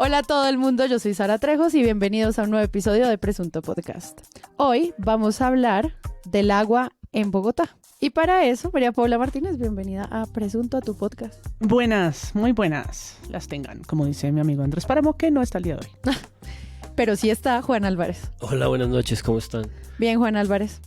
Hola a todo el mundo, yo soy Sara Trejos y bienvenidos a un nuevo episodio de Presunto Podcast. Hoy vamos a hablar del agua en Bogotá. Y para eso, María Paula Martínez, bienvenida a Presunto, a tu podcast. Buenas, muy buenas las tengan, como dice mi amigo Andrés Páramo, que no está el día de hoy. Pero sí está Juan Álvarez. Hola, buenas noches, ¿cómo están? Bien, Juan Álvarez.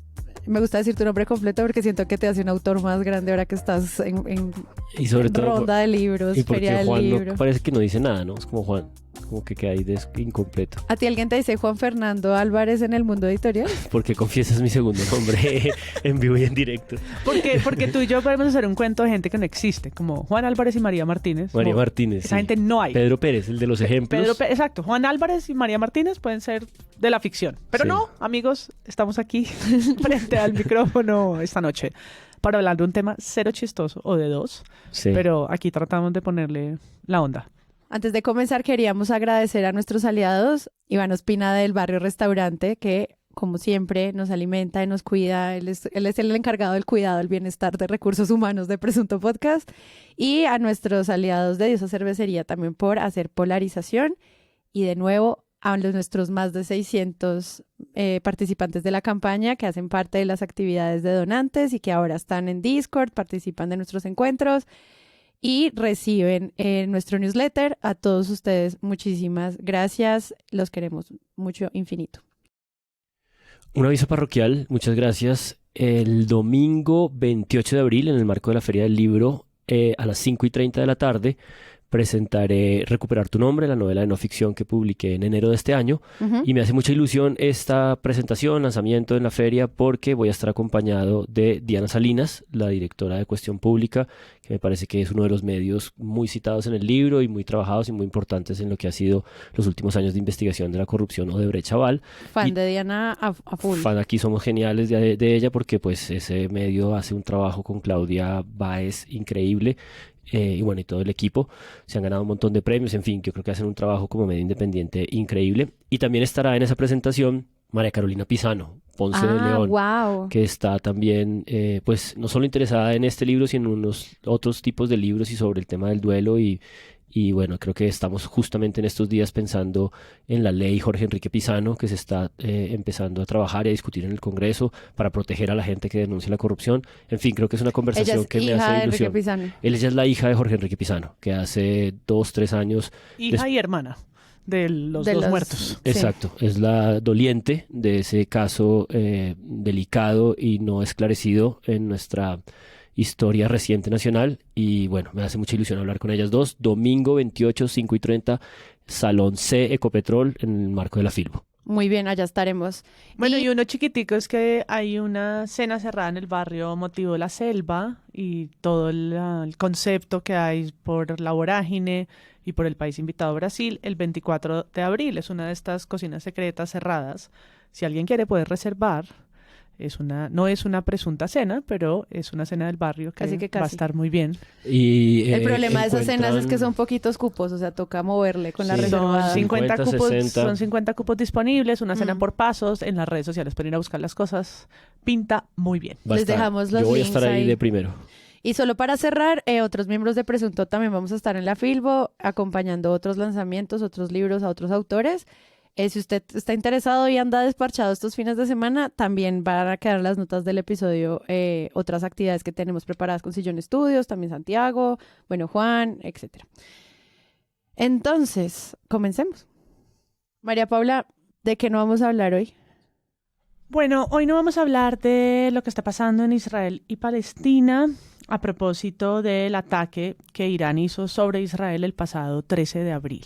Me gusta decir tu nombre completo porque siento que te hace un autor más grande ahora que estás en Y sobre todo, ronda de libros, y porque feria del Juan libro. no, parece que no dice nada, ¿no? Es como Juan, como que queda ahí incompleto. ¿A ti alguien te dice Juan Fernando Álvarez en el mundo editorial? Porque confiesas mi segundo nombre en vivo y en directo. Porque tú y yo podemos hacer un cuento de gente que no existe, como Juan Álvarez y María Martínez. María Como Martínez, esa sí. gente no hay. Pedro Pérez, el de los ejemplos. Exacto, Juan Álvarez y María Martínez pueden ser de la ficción. Pero Sí. no, amigos, estamos aquí frente al micrófono esta noche para hablar de un tema cero chistoso o de dos, Sí. pero aquí tratamos de ponerle la onda. Antes de comenzar, queríamos agradecer a nuestros aliados, Iván Ospina del Barrio Restaurante, que como siempre nos alimenta y nos cuida. Él es el encargado del cuidado del bienestar de recursos humanos de Presunto Podcast. Y a nuestros aliados de Diosa Cervecería también por hacer polarización. Y de nuevo a nuestros más de 600 participantes de la campaña que hacen parte de las actividades de donantes y que ahora están en Discord, participan de nuestros encuentros y reciben nuestro newsletter. A todos ustedes, muchísimas gracias. Los queremos mucho, infinito. Un aviso parroquial, muchas gracias. El domingo 28 de abril, en el marco de la Feria del Libro, a las 5:30 de la tarde, presentaré Recuperar tu nombre, la novela de no ficción que publiqué en enero de este año. Y me hace mucha ilusión esta presentación, lanzamiento en la feria, porque voy a estar acompañado de Diana Salinas, la directora de Cuestión Pública, que me parece que es uno de los medios muy citados en el libro y muy trabajados y muy importantes en lo que ha sido los últimos años de investigación de la corrupción Odebrecht-Chaval. Fan de Diana a full. Fan, aquí somos geniales de ella porque pues ese medio hace un trabajo con Claudia Báez increíble. Y bueno, y todo el equipo se han ganado un montón de premios, en fin, yo creo que hacen un trabajo como medio independiente increíble. Y también estará en esa presentación María Carolina Pisano, Ponce de León, wow. que está también, pues, no solo interesada en este libro, sino en unos otros tipos de libros y sobre el tema del duelo. Y bueno, creo que estamos justamente en estos días pensando en la ley Jorge Enrique Pisano, que se está empezando a trabajar y a discutir en el Congreso para proteger a la gente que denuncia la corrupción. En fin, creo que es una conversación Ella es que me hija hace de Enrique ilusión. Pisano. Ella es la hija de Jorge Enrique Pisano, que hace 2-3 años... Hija y hermana de los dos muertos. Sí. Exacto, es la doliente de ese caso delicado y no esclarecido en nuestra historia reciente nacional. Y bueno, me hace mucha ilusión hablar con ellas dos. Domingo 28, 5:30, Salón C, Ecopetrol, en el marco de la Filbo. Muy bien, allá estaremos. Bueno, y uno chiquitico es que hay una cena cerrada en el barrio Motivo La Selva y todo el concepto que hay por la vorágine y por el país invitado a Brasil el 24 de abril. Es una de estas cocinas secretas cerradas. Si alguien quiere puede reservar. No es una presunta cena, pero es una cena del barrio que Casi que va a casi. estar muy bien. Y, El problema de esas cenas es que encuentran- son poquitos cupos, o sea, toca moverle con la Sí. reservada. Son 50 cupos, 60. son 50 cupos disponibles, una cena por pasos. En las redes sociales pueden ir a buscar las cosas. Pinta muy bien. va a Les estar- dejamos los Yo voy a links estar ahí ahí. de primero. Y solo para cerrar, otros miembros de Presunto también vamos a estar en la Filbo, acompañando otros lanzamientos, otros libros a otros autores. Si usted está interesado y anda desparchado estos fines de semana, también van a quedar las notas del episodio, otras actividades que tenemos preparadas con Sillón Estudios, también Santiago, bueno, Juan, etcétera. Entonces, comencemos. María Paula, ¿de qué no vamos a hablar hoy? Bueno, hoy no vamos a hablar de lo que está pasando en Israel y Palestina a propósito del ataque que Irán hizo sobre Israel el pasado 13 de abril.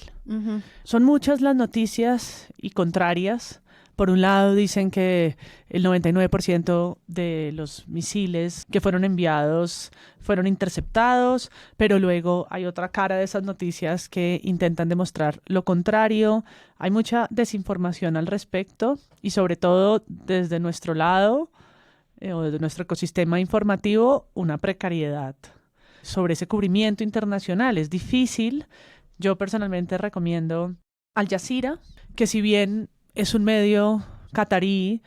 Son muchas las noticias y contrarias. Por un lado dicen que el 99% de los misiles que fueron enviados fueron interceptados, pero luego hay otra cara de esas noticias que intentan demostrar lo contrario. Hay mucha desinformación al respecto y sobre todo desde nuestro lado o desde nuestro ecosistema informativo, una precariedad sobre ese cubrimiento internacional. Es difícil. Yo personalmente recomiendo Al Jazeera, que si bien es un medio catarí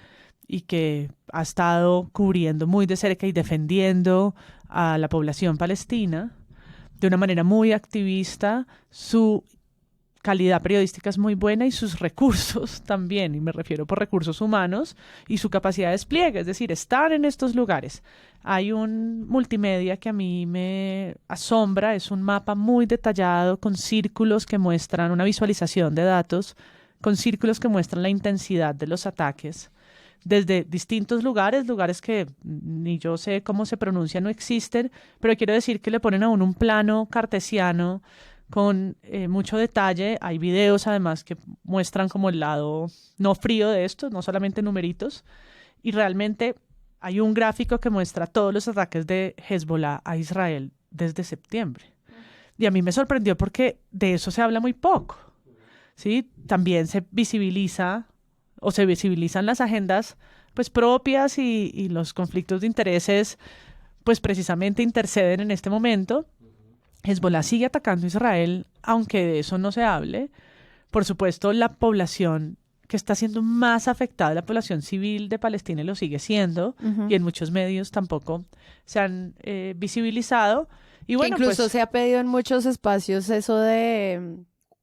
y que ha estado cubriendo muy de cerca y defendiendo a la población palestina de una manera muy activista, su calidad periodística es muy buena y sus recursos también, y me refiero por recursos humanos y su capacidad de despliegue, es decir, estar en estos lugares. Hay un multimedia que a mí me asombra, es un mapa muy detallado con círculos que muestran una visualización de datos, con círculos que muestran la intensidad de los ataques desde distintos lugares que ni yo sé cómo se pronuncian, no existen, pero quiero decir que le ponen a uno un plano cartesiano con mucho detalle. Hay videos además que muestran como el lado no frío de esto, no solamente numeritos, y realmente hay un gráfico que muestra todos los ataques de Hezbollah a Israel desde septiembre. Y a mí me sorprendió porque de eso se habla muy poco, ¿sí? También se visibilizan las agendas pues propias y los conflictos de intereses pues precisamente interceden en este momento. Hezbollah sigue atacando a Israel, aunque de eso no se hable. Por supuesto, la población que está siendo más afectada, la población civil de Palestina, lo sigue siendo, y en muchos medios tampoco se han visibilizado. Y bueno, que incluso pues, se ha pedido en muchos espacios eso de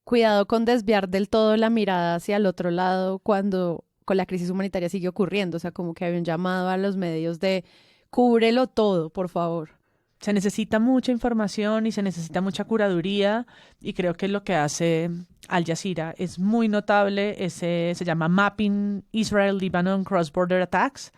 cuidado con desviar del todo la mirada hacia el otro lado cuando con la crisis humanitaria sigue ocurriendo. O sea, como que había un llamado a los medios de cúbrelo todo, por favor. se necesita mucha información y se necesita mucha curaduría, y creo que lo que hace Al Jazeera es muy notable. Se llama Mapping Israel-Lebanon Cross-Border Attacks,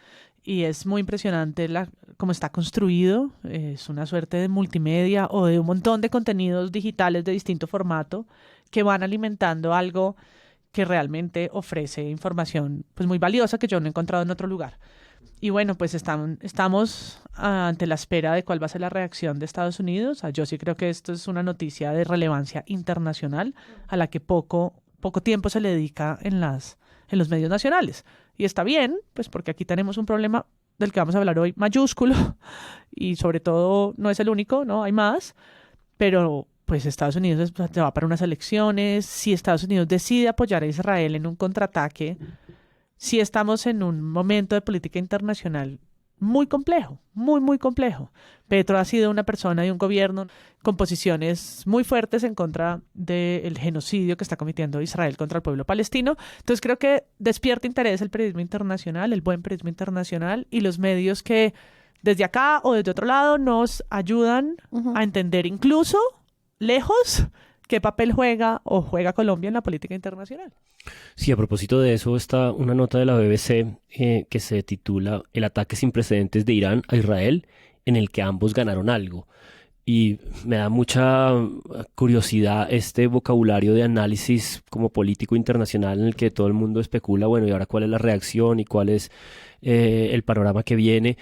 y es muy impresionante cómo está construido. Es una suerte de multimedia o de un montón de contenidos digitales de distinto formato que van alimentando algo que realmente ofrece información pues muy valiosa que yo no he encontrado en otro lugar. Y bueno, pues estamos ante la espera de cuál va a ser la reacción de Estados Unidos. Yo sí creo que esto es una noticia de relevancia internacional a la que poco tiempo se le dedica en los medios nacionales. Y está bien, pues porque aquí tenemos un problema del que vamos a hablar hoy mayúsculo, y sobre todo no es el único, ¿no? Hay más, pero pues Estados Unidos se va para unas elecciones. Si Estados Unidos decide apoyar a Israel en un contraataque, sí estamos en un momento de política internacional muy complejo, muy, muy complejo. Petro ha sido una persona y un gobierno con posiciones muy fuertes en contra del genocidio que está cometiendo Israel contra el pueblo palestino. Entonces creo que despierta interés el periodismo internacional, el buen periodismo internacional, y los medios que desde acá o desde otro lado nos ayudan a entender incluso lejos qué papel juega Colombia en la política internacional. Sí, a propósito de eso está una nota de la BBC que se titula El ataque sin precedentes de Irán a Israel, en el que ambos ganaron algo. Y me da mucha curiosidad este vocabulario de análisis como político internacional en el que todo el mundo especula, bueno, ¿y ahora cuál es la reacción y cuál es el panorama que viene?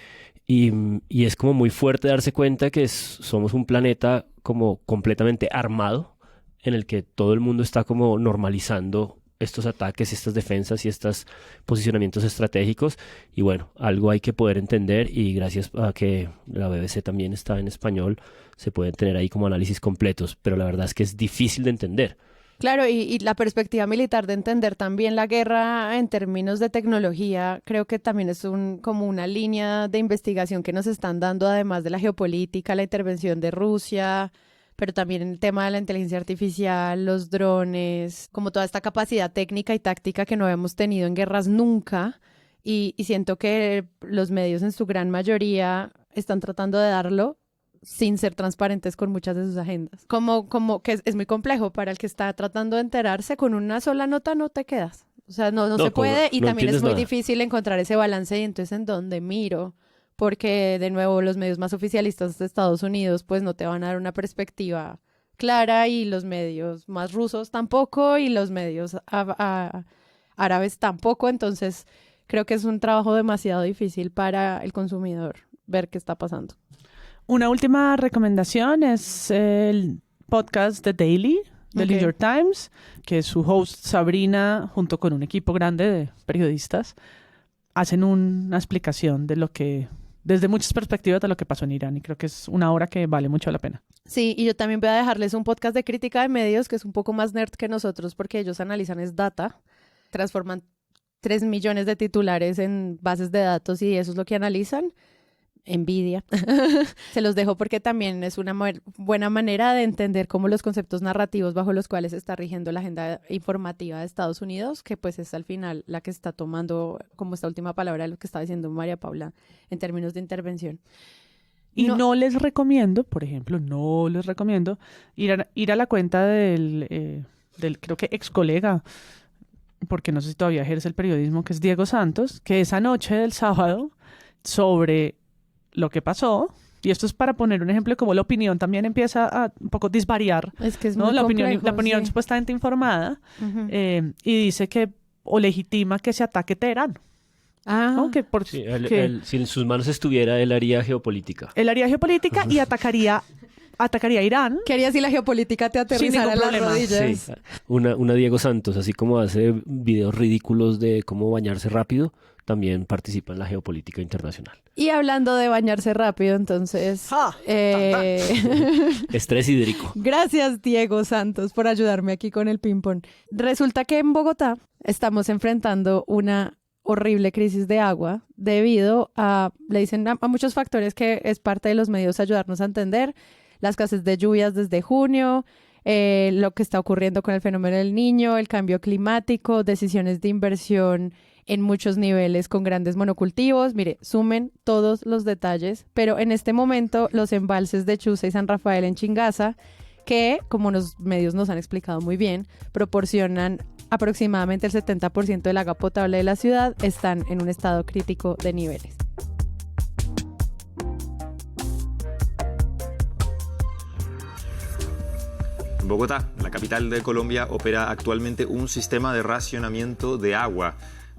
Y es como muy fuerte darse cuenta que somos un planeta como completamente armado, en el que todo el mundo está como normalizando estos ataques, estas defensas y estos posicionamientos estratégicos. Y bueno, algo hay que poder entender, y gracias a que la BBC también está en español, se pueden tener ahí como análisis completos, pero la verdad es que es difícil de entender. Claro, y la perspectiva militar de entender también la guerra en términos de tecnología, creo que también es como una línea de investigación que nos están dando, además de la geopolítica, la intervención de Rusia, pero también el tema de la inteligencia artificial, los drones, como toda esta capacidad técnica y táctica que no habíamos tenido en guerras nunca, y siento que los medios en su gran mayoría están tratando de darlo sin ser transparentes con muchas de sus agendas. Como que es muy complejo para el que está tratando de enterarse. Con una sola nota no te quedas. O sea, no se puede, y no también es entiendes muy nada. difícil encontrar ese balance, y entonces en dónde miro, porque de nuevo los medios más oficialistas de Estados Unidos pues no te van a dar una perspectiva clara, y los medios más rusos tampoco, y los medios árabes tampoco. Entonces creo que es un trabajo demasiado difícil para el consumidor ver qué está pasando. Una última recomendación es el podcast The Daily del New York Times, que su host Sabrina, junto con un equipo grande de periodistas, hacen una explicación de lo que, desde muchas perspectivas, de lo que pasó en Irán, y creo que es una obra que vale mucho la pena. Sí, y yo también voy a dejarles un podcast de crítica de medios que es un poco más nerd que nosotros, porque ellos analizan es data, transforman 3 millones de titulares en bases de datos, y eso es lo que analizan. envidia. Se los dejo porque también es una buena manera de entender cómo los conceptos narrativos bajo los cuales está rigiendo la agenda informativa de Estados Unidos, que pues es al final la que está tomando como esta última palabra de lo que estaba diciendo María Paula en términos de intervención. Y no les recomiendo, por ejemplo, ir a la cuenta del creo que ex colega, porque no sé si todavía ejerce el periodismo, que es Diego Santos, que esa noche del sábado, sobre lo que pasó, y esto es para poner un ejemplo de cómo la opinión también empieza a un poco disvariar, es que es ¿no? muy La complejo, opinión sí. supuestamente informada, Ujú. y dice que, o legitima que se ataque Teherán, ¿no? Que Sí, que si en sus manos estuviera, él haría geopolítica. él haría geopolítica y atacaría a Irán. ¿Qué harías si la geopolítica te aterrizara en ningún las problema. rodillas? Sí, una Diego Santos, así como hace videos ridículos de cómo bañarse rápido, también participa en la geopolítica internacional. Y hablando de bañarse rápido, entonces... Estrés hídrico. Gracias, Diego Santos, por ayudarme aquí con el ping-pong. Resulta que en Bogotá estamos enfrentando una horrible crisis de agua debido a, le dicen a muchos factores que es parte de los medios ayudarnos a entender, la escasez de lluvias desde junio, lo que está ocurriendo con el fenómeno del Niño, el cambio climático, decisiones de inversión en muchos niveles con grandes monocultivos. Mire, sumen todos los detalles, pero en este momento los embalses de Chuza y San Rafael en Chingaza, que, como los medios nos han explicado muy bien, proporcionan aproximadamente el 70% del agua potable de la ciudad, están en un estado crítico de niveles. En Bogotá, la capital de Colombia, opera actualmente un sistema de racionamiento de agua.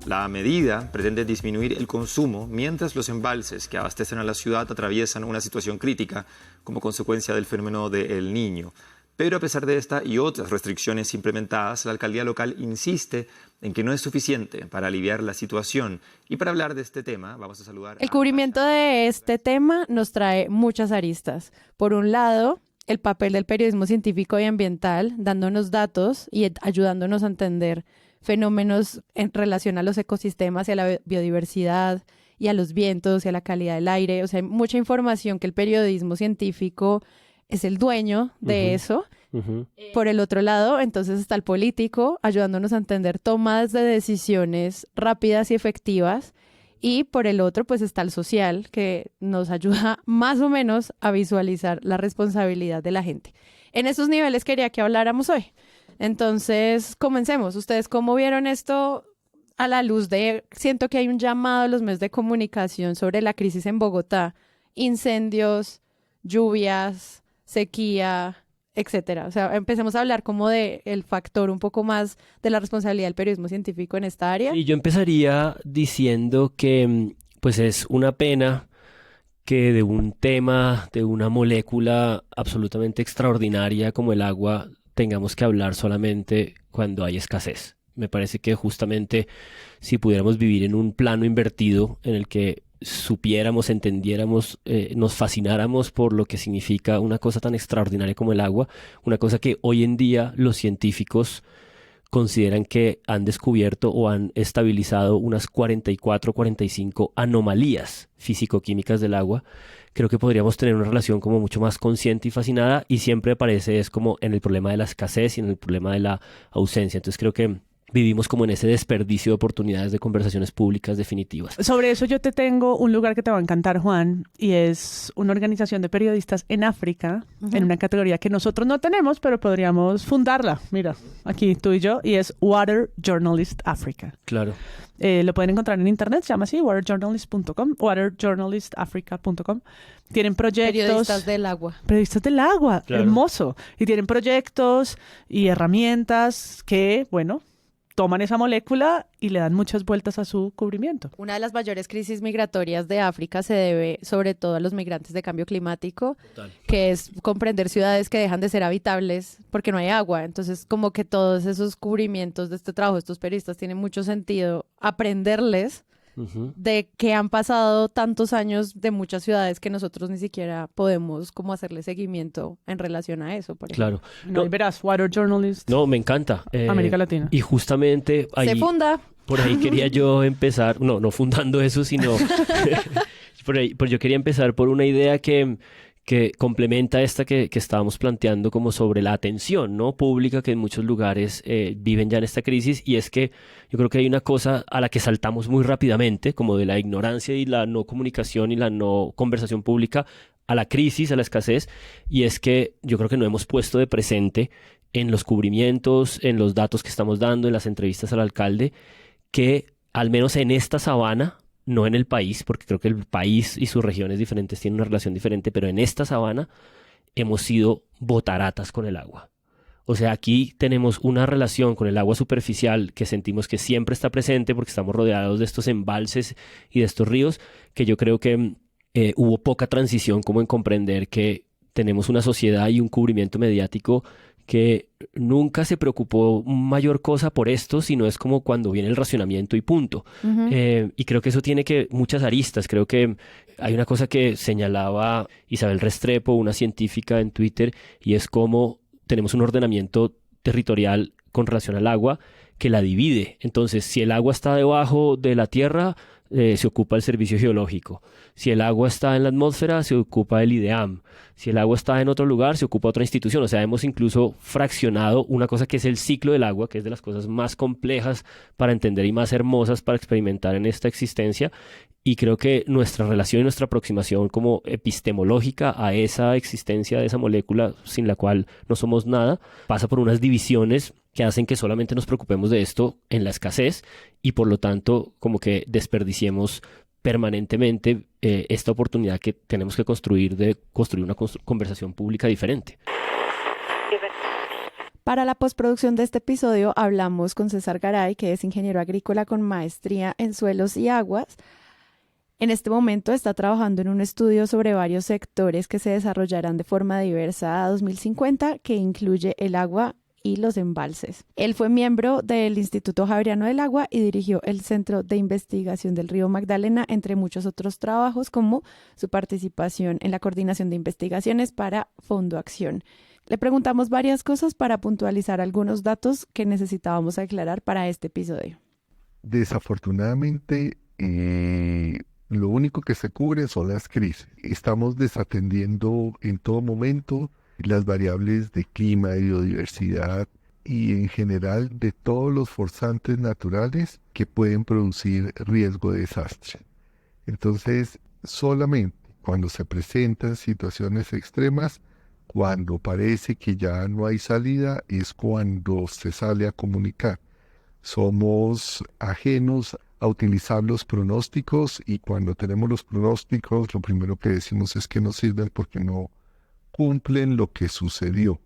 La medida pretende disminuir el consumo mientras los embalses que abastecen a la ciudad atraviesan una situación crítica como consecuencia del fenómeno del Niño. Pero a pesar de esta y otras restricciones implementadas, la alcaldía local insiste en que no es suficiente para aliviar la situación. Y para hablar de este tema, vamos a saludar El cubrimiento de este tema nos trae muchas aristas. Por un lado, el papel del periodismo científico y ambiental, dándonos datos y ayudándonos a entender fenómenos en relación a los ecosistemas y a la biodiversidad y a los vientos y a la calidad del aire. O sea, hay mucha información que el periodismo científico es el dueño de eso. Por el otro lado, entonces está el político ayudándonos a entender tomas de decisiones rápidas y efectivas. Y por el otro, pues está el social, que nos ayuda más o menos a visualizar la responsabilidad de la gente. En esos niveles quería que habláramos hoy. Entonces, comencemos. ¿Ustedes cómo vieron esto a la luz de... Siento que hay un llamado a los medios de comunicación sobre la crisis en Bogotá, incendios, lluvias, sequía, etcétera. O sea, empecemos a hablar como de el factor un poco más de la responsabilidad del periodismo científico en esta área. Y yo empezaría diciendo que pues es una pena que de un tema, de una molécula absolutamente extraordinaria como el agua, tengamos que hablar solamente cuando hay escasez. Me parece que justamente si pudiéramos vivir en un plano invertido en el que supiéramos, entendiéramos, nos fascináramos por lo que significa una cosa tan extraordinaria como el agua, una cosa que hoy en día los científicos consideran que han descubierto o han estabilizado unas 44, 45 anomalías físico-químicas del agua. Creo que podríamos tener una relación como mucho más consciente y fascinada, y siempre parece es como en el problema de la escasez y en el problema de la ausencia. Entonces creo que vivimos como en ese desperdicio de oportunidades de conversaciones públicas definitivas. Sobre eso yo te tengo un lugar que te va a encantar, Juan, y es una organización de periodistas en África, en una categoría que nosotros no tenemos, pero podríamos fundarla. Mira, aquí tú y yo, y es Water Journalist Africa. Claro. Lo pueden encontrar en internet, se llama así, waterjournalist.com, waterjournalistafrica.com. Tienen proyectos... Periodistas del agua. Periodistas del agua, Claro. Hermoso. Y tienen proyectos y herramientas que, bueno, toman esa molécula y le dan muchas vueltas a su cubrimiento. Una de las mayores crisis migratorias de África se debe sobre todo a los migrantes de cambio climático, Total. que es comprender ciudades que dejan de ser habitables porque no hay agua. Entonces, como que todos esos cubrimientos de este trabajo de estos periodistas tienen mucho sentido aprenderles de que han pasado tantos años de muchas ciudades que nosotros ni siquiera podemos como hacerle seguimiento en relación a eso, por ejemplo. Claro. No, y verás, Water Journalist, No, me encanta. América Latina. Y justamente ahí, Se funda. por ahí quería yo empezar, no fundando eso, sino Pero yo quería empezar por una idea que complementa esta que estábamos planteando como sobre la atención, ¿no? Pública que en muchos lugares viven ya en esta crisis, y es que yo creo que hay una cosa a la que saltamos muy rápidamente, como de la ignorancia y la no comunicación y la no conversación pública a la crisis, a la escasez, y es que yo creo que no hemos puesto de presente en los cubrimientos, en los datos que estamos dando, en las entrevistas al alcalde, que al menos en esta sabana, no en el país, porque creo que el país y sus regiones diferentes tienen una relación diferente, pero en esta sabana hemos sido botaratas con el agua. O sea, aquí tenemos una relación con el agua superficial que sentimos que siempre está presente porque estamos rodeados de estos embalses y de estos ríos, que yo creo que hubo poca transición como en comprender que tenemos una sociedad y un cubrimiento mediático que nunca se preocupó mayor cosa por esto, sino es como cuando viene el racionamiento y punto. Ujú. Y creo que eso tiene muchas aristas. Creo que hay una cosa que señalaba Isabel Restrepo, una científica en Twitter, y es como tenemos un ordenamiento territorial con relación al agua que la divide. Entonces, si el agua está debajo de la tierra, se ocupa el servicio geológico. Si el agua está en la atmósfera, se ocupa el IDEAM. Si el agua está en otro lugar, se ocupa otra institución. O sea, hemos incluso fraccionado una cosa que es el ciclo del agua, que es de las cosas más complejas para entender y más hermosas para experimentar en esta existencia. Y creo que nuestra relación y nuestra aproximación como epistemológica a esa existencia de esa molécula sin la cual no somos nada, pasa por unas divisiones que hacen que solamente nos preocupemos de esto en la escasez y por lo tanto como que desperdiciemos permanentemente esta oportunidad que tenemos que construir de construir una conversación pública diferente. Para la postproducción de este episodio hablamos con César Garay, que es ingeniero agrícola con maestría en suelos y aguas. En este momento está trabajando en un estudio sobre varios sectores que se desarrollarán de forma diversa a 2050, que incluye el agua y los embalses. Él fue miembro del Instituto Javeriano del Agua y dirigió el Centro de Investigación del Río Magdalena, entre muchos otros trabajos, como su participación en la coordinación de investigaciones para Fondo Acción. Le preguntamos varias cosas para puntualizar algunos datos que necesitábamos aclarar para este episodio. Desafortunadamente, lo único que se cubre son las crisis. Estamos desatendiendo en todo momento las variables de clima, de biodiversidad y en general de todos los forzantes naturales que pueden producir riesgo de desastre. Entonces, solamente cuando se presentan situaciones extremas, cuando parece que ya no hay salida, es cuando se sale a comunicar. Somos ajenos a utilizar los pronósticos y cuando tenemos los pronósticos, lo primero que decimos es que no sirven porque no cumplen lo que sucedió.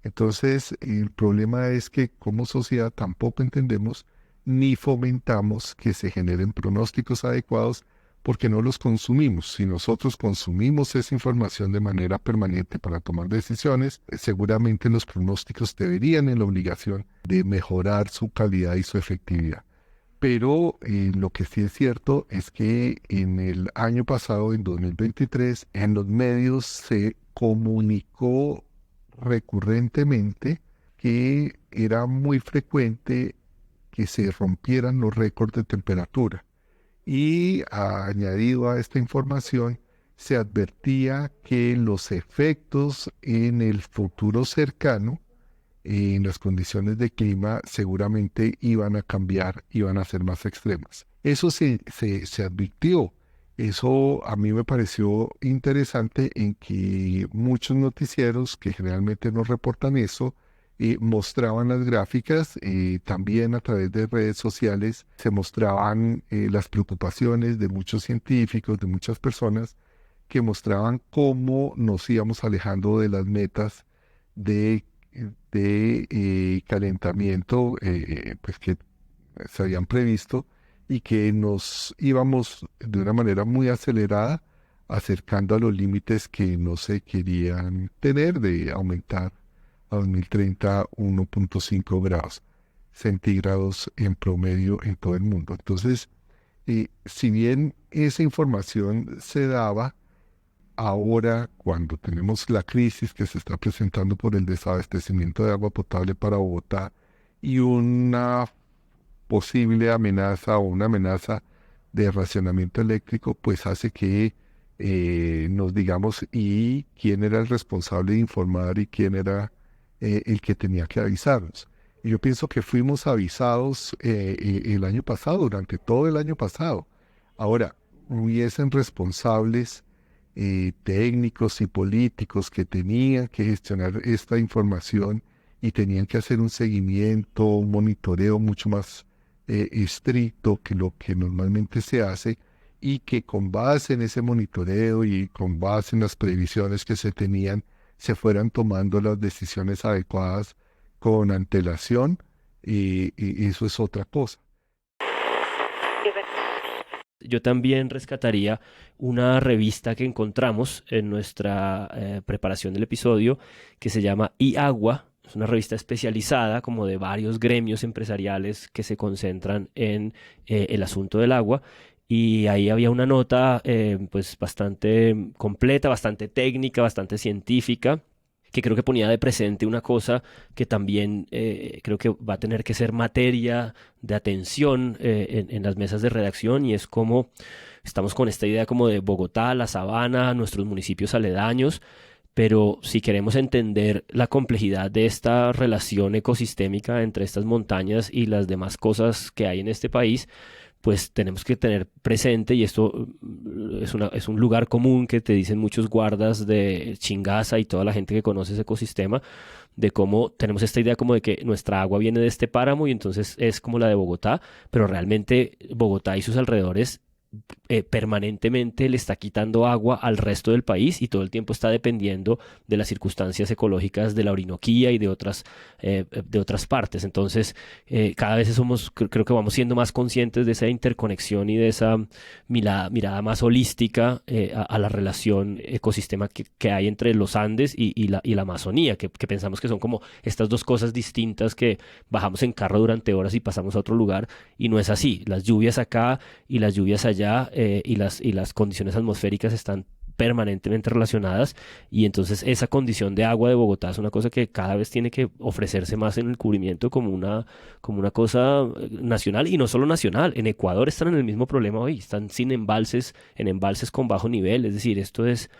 Entonces, el problema es que como sociedad tampoco entendemos ni fomentamos que se generen pronósticos adecuados porque no los consumimos. Si nosotros consumimos esa información de manera permanente para tomar decisiones, seguramente los pronósticos deberían en la obligación de mejorar su calidad y su efectividad. Pero lo que sí es cierto es que en el año pasado, en 2023, en los medios se comunicó recurrentemente que era muy frecuente que se rompieran los récords de temperatura. Y añadido a esta información, se advertía que los efectos en el futuro cercano en las condiciones de clima seguramente iban a cambiar, iban a ser más extremas. Eso se advirtió. Eso a mí me pareció interesante en que muchos noticieros que generalmente no reportan eso, mostraban las gráficas, también a través de redes sociales se mostraban las preocupaciones de muchos científicos, de muchas personas que mostraban cómo nos íbamos alejando de las metas de calentamiento pues que se habían previsto y que nos íbamos de una manera muy acelerada acercando a los límites que no se querían tener de aumentar a 2030 1.5 grados centígrados en promedio en todo el mundo. Entonces, si bien esa información se daba, ahora, cuando tenemos la crisis que se está presentando por el desabastecimiento de agua potable para Bogotá y una posible amenaza o una amenaza de racionamiento eléctrico, pues hace que nos digamos y quién era el responsable de informar y quién era el que tenía que avisarnos. Y yo pienso que fuimos avisados el año pasado, durante todo el año pasado. Ahora, hubiesen responsables técnicos y políticos que tenían que gestionar esta información y tenían que hacer un seguimiento, un monitoreo mucho más estricto que lo que normalmente se hace, y que con base en ese monitoreo y con base en las previsiones que se tenían, se fueran tomando las decisiones adecuadas con antelación, y eso es otra cosa. Yo también rescataría una revista que encontramos en nuestra preparación del episodio que se llama iAgua. Es una revista especializada como de varios gremios empresariales que se concentran en el asunto del agua. Y ahí había una nota pues bastante completa, bastante técnica, bastante científica, que creo que ponía de presente una cosa que también creo que va a tener que ser materia de atención en las mesas de redacción, y es como estamos con esta idea como de Bogotá, la Sabana, nuestros municipios aledaños, pero si queremos entender la complejidad de esta relación ecosistémica entre estas montañas y las demás cosas que hay en este país, pues tenemos que tener presente, y esto es un lugar común que te dicen muchos guardas de Chingaza y toda la gente que conoce ese ecosistema, de cómo tenemos esta idea como de que nuestra agua viene de este páramo y entonces es como la de Bogotá, pero realmente Bogotá y sus alrededores permanentemente le está quitando agua al resto del país y todo el tiempo está dependiendo de las circunstancias ecológicas de la Orinoquía y de otras partes. Entonces, cada vez creo que vamos siendo más conscientes de esa interconexión y de esa mirada más holística a la relación ecosistema que hay entre los Andes y la Amazonía, que pensamos que son como estas dos cosas distintas que bajamos en carro durante horas y pasamos a otro lugar, y no es así. Las lluvias acá y las lluvias allá y las condiciones atmosféricas están permanentemente relacionadas, y entonces esa condición de agua de Bogotá es una cosa que cada vez tiene que ofrecerse más en el cubrimiento como una cosa nacional, y no solo nacional. En Ecuador están en el mismo problema hoy, están sin embalses, en embalses con bajo nivel, es decir, esto es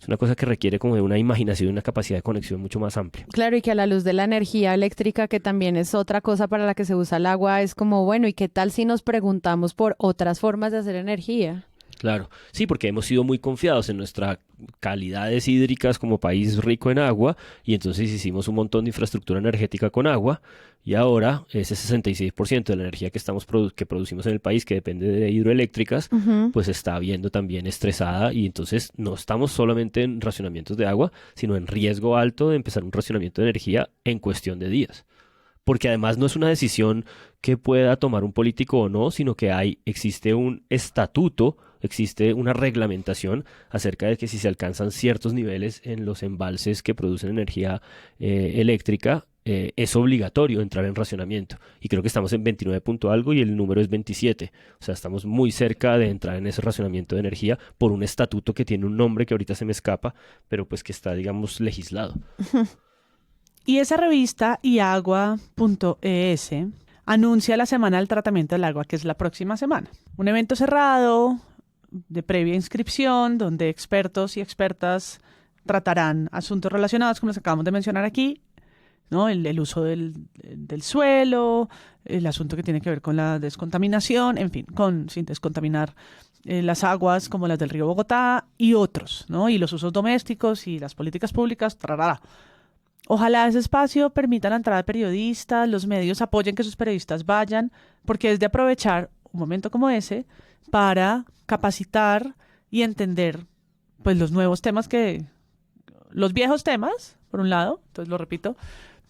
una cosa que requiere como de una imaginación y una capacidad de conexión mucho más amplia. Claro, y que a la luz de la energía eléctrica, que también es otra cosa para la que se usa el agua, es como, bueno, ¿y qué tal si nos preguntamos por otras formas de hacer energía? Claro, sí, porque hemos sido muy confiados en nuestras calidades hídricas como país rico en agua, y entonces hicimos un montón de infraestructura energética con agua, y ahora ese 66% de la energía que producimos en el país, que depende de hidroeléctricas, pues está viendo también estresada, y entonces no estamos solamente en racionamientos de agua, sino en riesgo alto de empezar un racionamiento de energía en cuestión de días. Porque además no es una decisión que pueda tomar un político o no, sino que existe un estatuto, existe una reglamentación acerca de que si se alcanzan ciertos niveles en los embalses que producen energía eléctrica, es obligatorio entrar en racionamiento. Y creo que estamos en 29 punto algo y el número es 27. O sea, estamos muy cerca de entrar en ese racionamiento de energía por un estatuto que tiene un nombre que ahorita se me escapa, pero pues que está, digamos, legislado. Y esa revista iagua.es anuncia la Semana del Tratamiento del Agua, que es la próxima semana. Un evento cerrado, de previa inscripción, donde expertos y expertas tratarán asuntos relacionados, como los acabamos de mencionar aquí, ¿no? El uso del suelo, el asunto que tiene que ver con la descontaminación, en fin, sin descontaminar las aguas como las del río Bogotá y otros, ¿no? Y los usos domésticos y las políticas públicas, trará. Ojalá ese espacio permita la entrada de periodistas, los medios apoyen que sus periodistas vayan, porque es de aprovechar un momento como ese para capacitar y entender pues los nuevos temas los viejos temas, por un lado, entonces lo repito,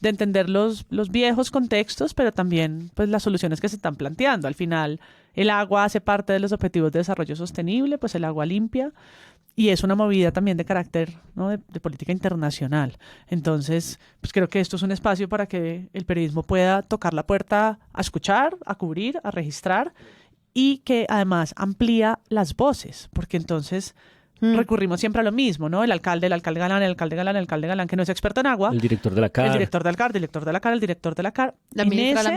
de entender los viejos contextos, pero también pues las soluciones que se están planteando. Al final, el agua hace parte de los objetivos de desarrollo sostenible, pues el agua limpia, y es una movida también de carácter, ¿no? de política internacional. Entonces, pues creo que esto es un espacio para que el periodismo pueda tocar la puerta a escuchar, a cubrir, a registrar, y que además amplía las voces, porque entonces recurrimos siempre a lo mismo, ¿no? El alcalde galán, el alcalde galán, el alcalde galán que no es experto en agua. El director de la CAR. El director del CAR, director de la CAR, el director de la CAR. La ministra.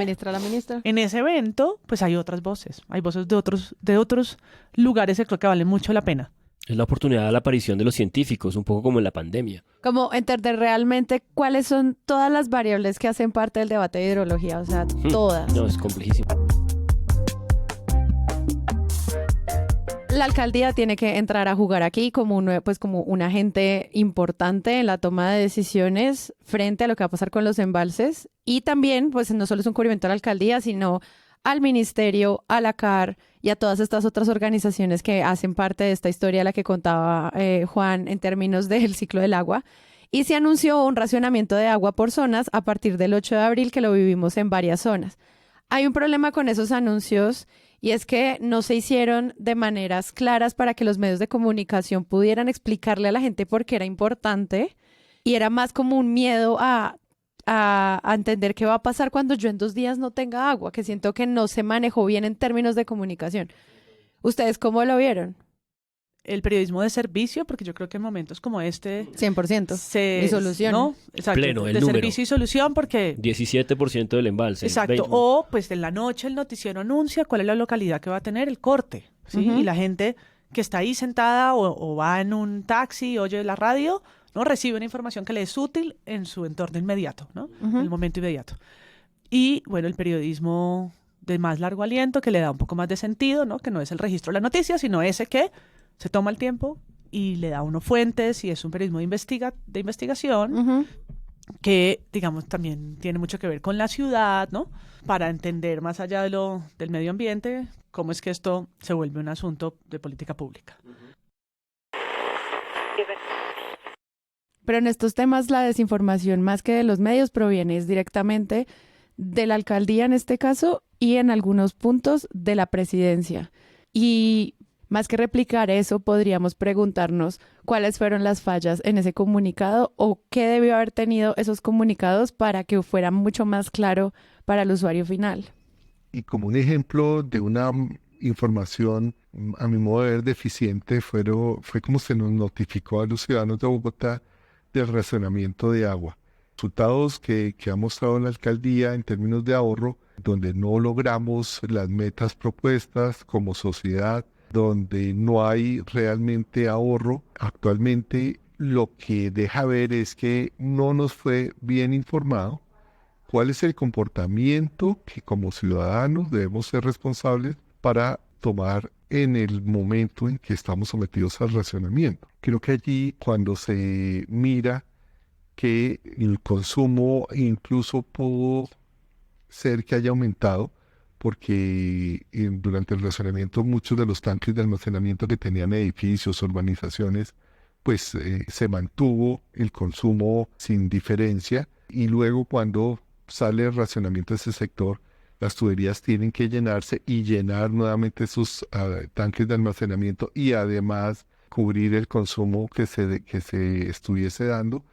En ese evento, pues hay otras voces. Hay voces de otros lugares que creo que vale mucho la pena. Es la oportunidad de la aparición de los científicos, un poco como en la pandemia. Como entender realmente cuáles son todas las variables que hacen parte del debate de hidrología, o sea, todas. No, es complejísimo. La alcaldía tiene que entrar a jugar aquí como un agente importante en la toma de decisiones frente a lo que va a pasar con los embalses. Y también, pues no solo es un cubrimiento a la alcaldía, sino al ministerio, a la CAR y a todas estas otras organizaciones que hacen parte de esta historia a la que contaba Juan en términos del ciclo del agua. Y se anunció un racionamiento de agua por zonas a partir del 8 de abril, que lo vivimos en varias zonas. Hay un problema con esos anuncios y es que no se hicieron de maneras claras para que los medios de comunicación pudieran explicarle a la gente por qué era importante, y era más como un miedo a entender qué va a pasar cuando yo en 2 días no tenga agua, que siento que no se manejó bien en términos de comunicación. ¿Ustedes cómo lo vieron? El periodismo de servicio, porque yo creo que en momentos como este 100%. Y solución. ¿No? Exacto. Pleno, el de número. Servicio y solución, porque 17% del embalse. exacto. 20. O pues en la noche el noticiero anuncia cuál es la localidad que va a tener el corte, ¿sí? Ujú. Y la gente que está ahí sentada o va en un taxi, oye la radio, ¿no? Recibe una información que le es útil en su entorno inmediato, ¿no? Ujú. En el momento inmediato. Y bueno, el periodismo de más largo aliento, que le da un poco más de sentido, ¿no? Que no es el registro de la noticia, sino ese que se toma el tiempo y le da a uno fuentes, y es un periodismo de investigación Ujú. que, digamos, también tiene mucho que ver con la ciudad, ¿no? Para entender más allá del medio ambiente, cómo es que esto se vuelve un asunto de política pública. Pero en estos temas la desinformación, más que de los medios, proviene directamente de la alcaldía en este caso y en algunos puntos de la presidencia. Y más que replicar eso, podríamos preguntarnos cuáles fueron las fallas en ese comunicado o qué debió haber tenido esos comunicados para que fuera mucho más claro para el usuario final. Y como un ejemplo de una información, a mi modo de ver, deficiente, fue como se nos notificó a los ciudadanos de Bogotá del racionamiento de agua. Resultados que ha mostrado la alcaldía en términos de ahorro, donde no logramos las metas propuestas como sociedad, donde no hay realmente ahorro. Actualmente lo que deja ver es que no nos fue bien informado cuál es el comportamiento que como ciudadanos debemos ser responsables para tomar en el momento en que estamos sometidos al racionamiento. Creo que allí, cuando se mira que el consumo incluso pudo ser que haya aumentado, porque durante el racionamiento muchos de los tanques de almacenamiento que tenían edificios, urbanizaciones, pues se mantuvo el consumo sin diferencia, y luego cuando sale el racionamiento de ese sector, las tuberías tienen que llenarse y llenar nuevamente sus tanques de almacenamiento, y además cubrir el consumo que se estuviese dando,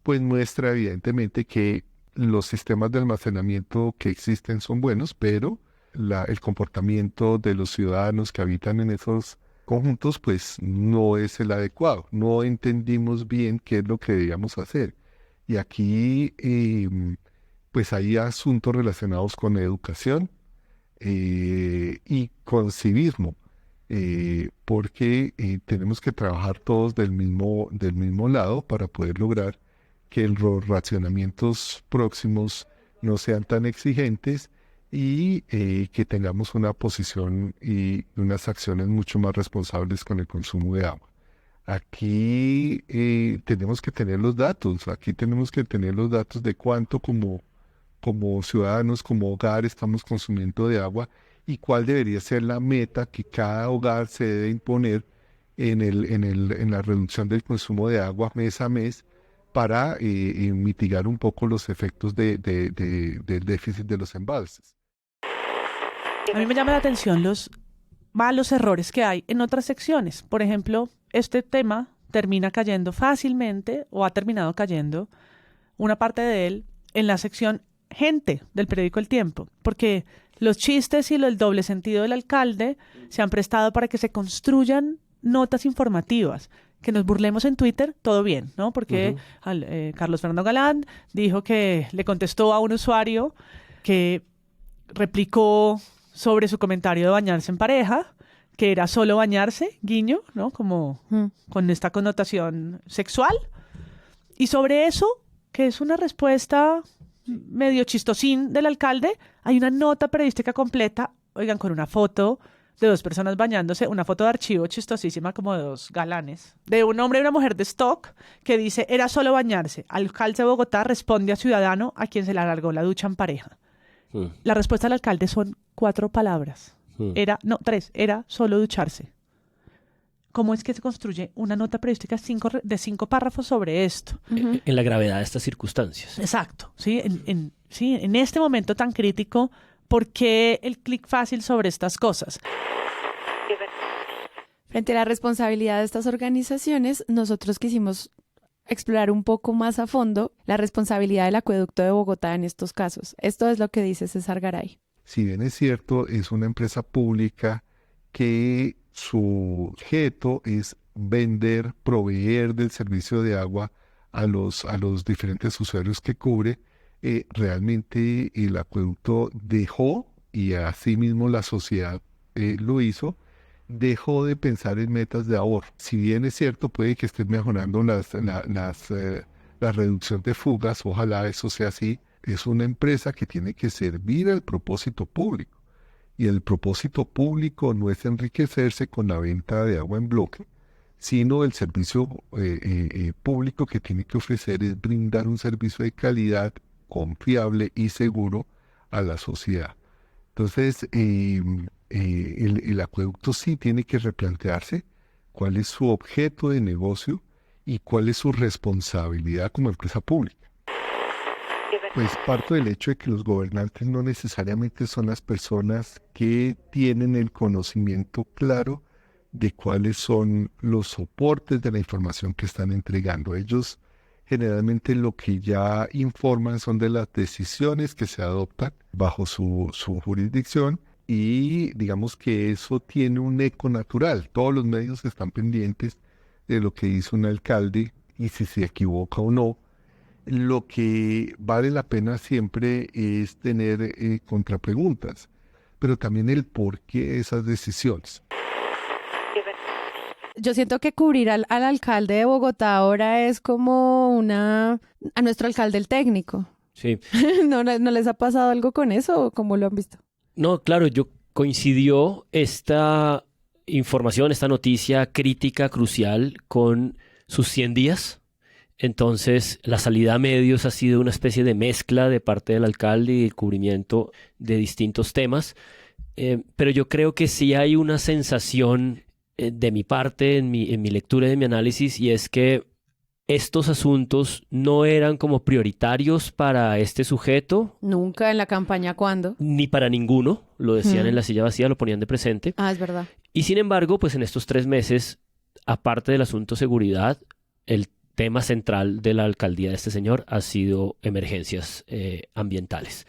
pues muestra evidentemente que los sistemas de almacenamiento que existen son buenos, pero el comportamiento de los ciudadanos que habitan en esos conjuntos pues no es el adecuado. No entendimos bien qué es lo que debíamos hacer. Y aquí pues hay asuntos relacionados con educación y con civismo, porque tenemos que trabajar todos del mismo lado para poder lograr que los racionamientos próximos no sean tan exigentes y que tengamos una posición y unas acciones mucho más responsables con el consumo de agua. Aquí tenemos que tener los datos, de cuánto como ciudadanos, como hogar, estamos consumiendo de agua, y cuál debería ser la meta que cada hogar se debe imponer en la reducción del consumo de agua mes a mes, para mitigar un poco los efectos del déficit de los embalses. A mí me llama la atención los malos errores que hay en otras secciones. Por ejemplo, este tema termina cayendo fácilmente, o ha terminado cayendo una parte de él, en la sección gente del periódico El Tiempo, porque los chistes y el doble sentido del alcalde se han prestado para que se construyan notas informativas. Que nos burlemos en Twitter, todo bien, ¿no? Porque Carlos Fernando Galán dijo que le contestó a un usuario que replicó sobre su comentario de bañarse en pareja, que era solo bañarse, guiño, ¿no? Como con esta connotación sexual. Y sobre eso, que es una respuesta medio chistosín del alcalde, hay una nota periodística completa, oigan, con una foto de dos personas bañándose, una foto de archivo chistosísima como de dos galanes, de un hombre y una mujer de stock, que dice, era solo bañarse. Alcalde de Bogotá responde a ciudadano a quien se le alargó la ducha en pareja. La respuesta del alcalde son 4 palabras. 3, era solo ducharse. ¿Cómo es que se construye una nota periodística de 5 párrafos sobre esto? En la gravedad de estas circunstancias. Exacto. Sí, en este momento tan crítico, ¿por qué el clic fácil sobre estas cosas? Frente a la responsabilidad de estas organizaciones, nosotros quisimos explorar un poco más a fondo la responsabilidad del acueducto de Bogotá en estos casos. Esto es lo que dice César Garay. Si bien es cierto, es una empresa pública que su objeto es vender, proveer del servicio de agua a los diferentes usuarios que cubre, realmente el acueducto dejó, y asimismo la sociedad lo hizo, dejó de pensar en metas de ahorro. Si bien es cierto, puede que estén mejorando la reducción de fugas, ojalá eso sea así. Es una empresa que tiene que servir al propósito público. Y el propósito público no es enriquecerse con la venta de agua en bloque, sino el servicio público que tiene que ofrecer es brindar un servicio de calidad, confiable y seguro a la sociedad. Entonces, el acueducto sí tiene que replantearse cuál es su objeto de negocio y cuál es su responsabilidad como empresa pública. Pues parto del hecho de que los gobernantes no necesariamente son las personas que tienen el conocimiento claro de cuáles son los soportes de la información que están entregando. Ellos generalmente lo que ya informan son de las decisiones que se adoptan bajo su jurisdicción, y digamos que eso tiene un eco natural. Todos los medios están pendientes de lo que dice un alcalde y si se equivoca o no. Lo que vale la pena siempre es tener contrapreguntas, pero también el porqué de esas decisiones. Yo siento que cubrir al alcalde de Bogotá ahora es como a nuestro alcalde el técnico. Sí. ¿No les ha pasado algo con eso o cómo lo han visto? No, claro, coincidió esta información, esta noticia crítica, crucial, con sus 100 días. Entonces, la salida a medios ha sido una especie de mezcla de parte del alcalde y el cubrimiento de distintos temas. Pero yo creo que sí hay una sensación de mi parte, en mi lectura y de mi análisis, y es que estos asuntos no eran como prioritarios para este sujeto. Nunca en la campaña, ¿cuándo? Ni para ninguno. Lo decían en la silla vacía, lo ponían de presente. Ah, es verdad. Y sin embargo, pues en estos 3 meses, aparte del asunto seguridad, el tema central de la alcaldía de este señor ha sido emergencias ambientales.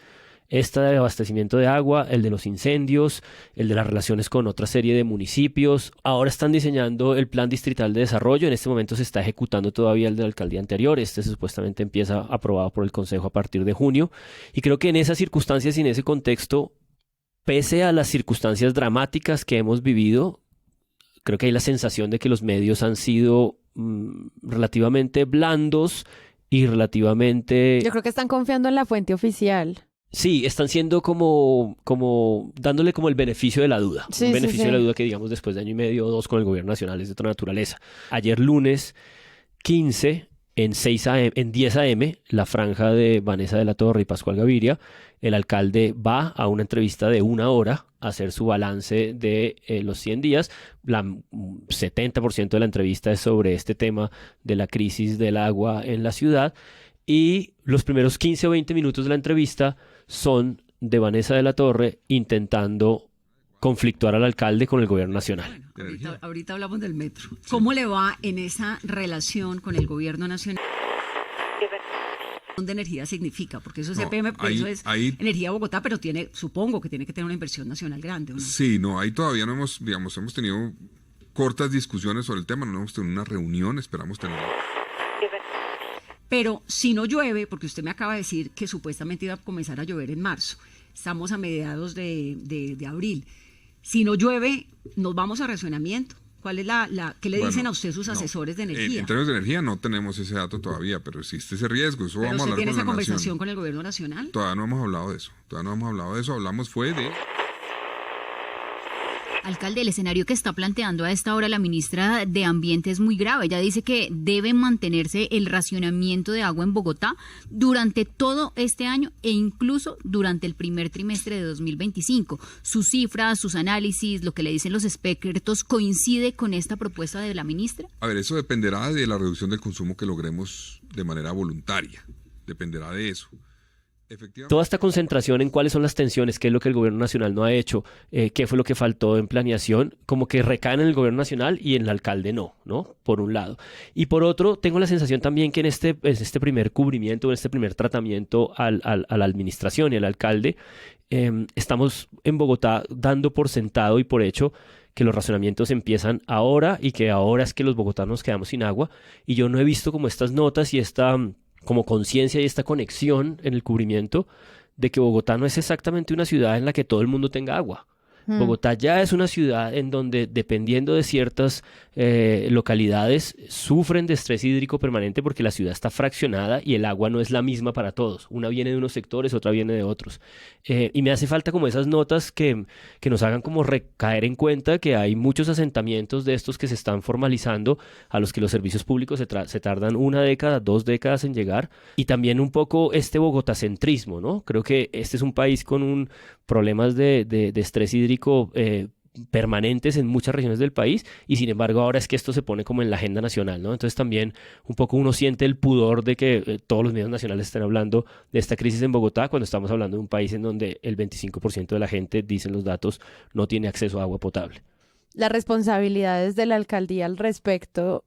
Esta de abastecimiento de agua, el de los incendios, el de las relaciones con otra serie de municipios. Ahora están diseñando el plan distrital de desarrollo. En este momento se está ejecutando todavía el de la alcaldía anterior. Este supuestamente empieza aprobado por el Consejo a partir de junio. Y creo que en esas circunstancias y en ese contexto, pese a las circunstancias dramáticas que hemos vivido, creo que hay la sensación de que los medios han sido relativamente blandos y relativamente... Yo creo que están confiando en la fuente oficial. Sí, están siendo como dándole como el beneficio de la duda. Sí, un beneficio sí. de la duda que, digamos, después de año y medio o 2 con el gobierno nacional es de otra naturaleza. Ayer lunes 15, en 10 a.m., la franja de Vanessa de la Torre y Pascual Gaviria, el alcalde va a una entrevista de 1 hora a hacer su balance de los 100 días. La 70% de la entrevista es sobre este tema de la crisis del agua en la ciudad. Y los primeros 15 o 20 minutos de la entrevista son de Vanessa de la Torre intentando conflictuar al alcalde con el gobierno nacional. Bueno, ahorita hablamos del metro. ¿Cómo le va en esa relación con el gobierno nacional? ¿Dónde energía significa? Porque eso es EPM, eso es Energía Bogotá, pero supongo que tiene que tener una inversión nacional grande, ¿o no? Sí, no, ahí todavía no hemos tenido cortas discusiones sobre el tema, no hemos tenido una reunión, esperamos tener. Pero si no llueve, porque usted me acaba de decir que supuestamente iba a comenzar a llover en marzo, estamos a mediados de abril. Si no llueve, ¿nos vamos a racionamiento? ¿Cuál es qué le dicen a usted sus asesores de energía? En términos de energía no tenemos ese dato todavía, pero existe ese riesgo. Eso ¿Pero vamos a usted hablar tiene con esa la conversación nación. con el gobierno nacional? Todavía no hemos hablado de eso. Hablamos fue de... Alcalde, el escenario que está planteando a esta hora la ministra de Ambiente es muy grave. Ella dice que debe mantenerse el racionamiento de agua en Bogotá durante todo este año e incluso durante el primer trimestre de 2025. Sus cifras, sus análisis, lo que le dicen los expertos, ¿coincide con esta propuesta de la ministra? A ver, eso dependerá de la reducción del consumo que logremos de manera voluntaria. Dependerá de eso. Toda esta concentración en cuáles son las tensiones, qué es lo que el gobierno nacional no ha hecho, qué fue lo que faltó en planeación, como que recaen en el gobierno nacional y en el alcalde no, por un lado. Y por otro, tengo la sensación también que en este primer cubrimiento, en este primer tratamiento a la administración y al alcalde, estamos en Bogotá dando por sentado y por hecho que los racionamientos empiezan ahora y que ahora es que los bogotanos quedamos sin agua. Y yo no he visto como estas notas y esta como conciencia y esta conexión en el cubrimiento de que Bogotá no es exactamente una ciudad en la que todo el mundo tenga agua. Bogotá ya es una ciudad en donde, dependiendo de ciertas localidades, sufren de estrés hídrico permanente porque la ciudad está fraccionada y el agua no es la misma para todos. Una viene de unos sectores, otra viene de otros. Y me hace falta como esas notas que nos hagan como recaer en cuenta que hay muchos asentamientos de estos que se están formalizando, a los que los servicios públicos se tardan 1 década, 2 décadas en llegar. Y también un poco este bogotacentrismo, ¿no? Creo que este es un país con problemas de estrés hídrico permanentes en muchas regiones del país y sin embargo ahora es que esto se pone como en la agenda nacional, ¿no? Entonces también un poco uno siente el pudor de que todos los medios nacionales estén hablando de esta crisis en Bogotá cuando estamos hablando de un país en donde el 25% de la gente, dicen los datos, no tiene acceso a agua potable. Las responsabilidades de la alcaldía al respecto,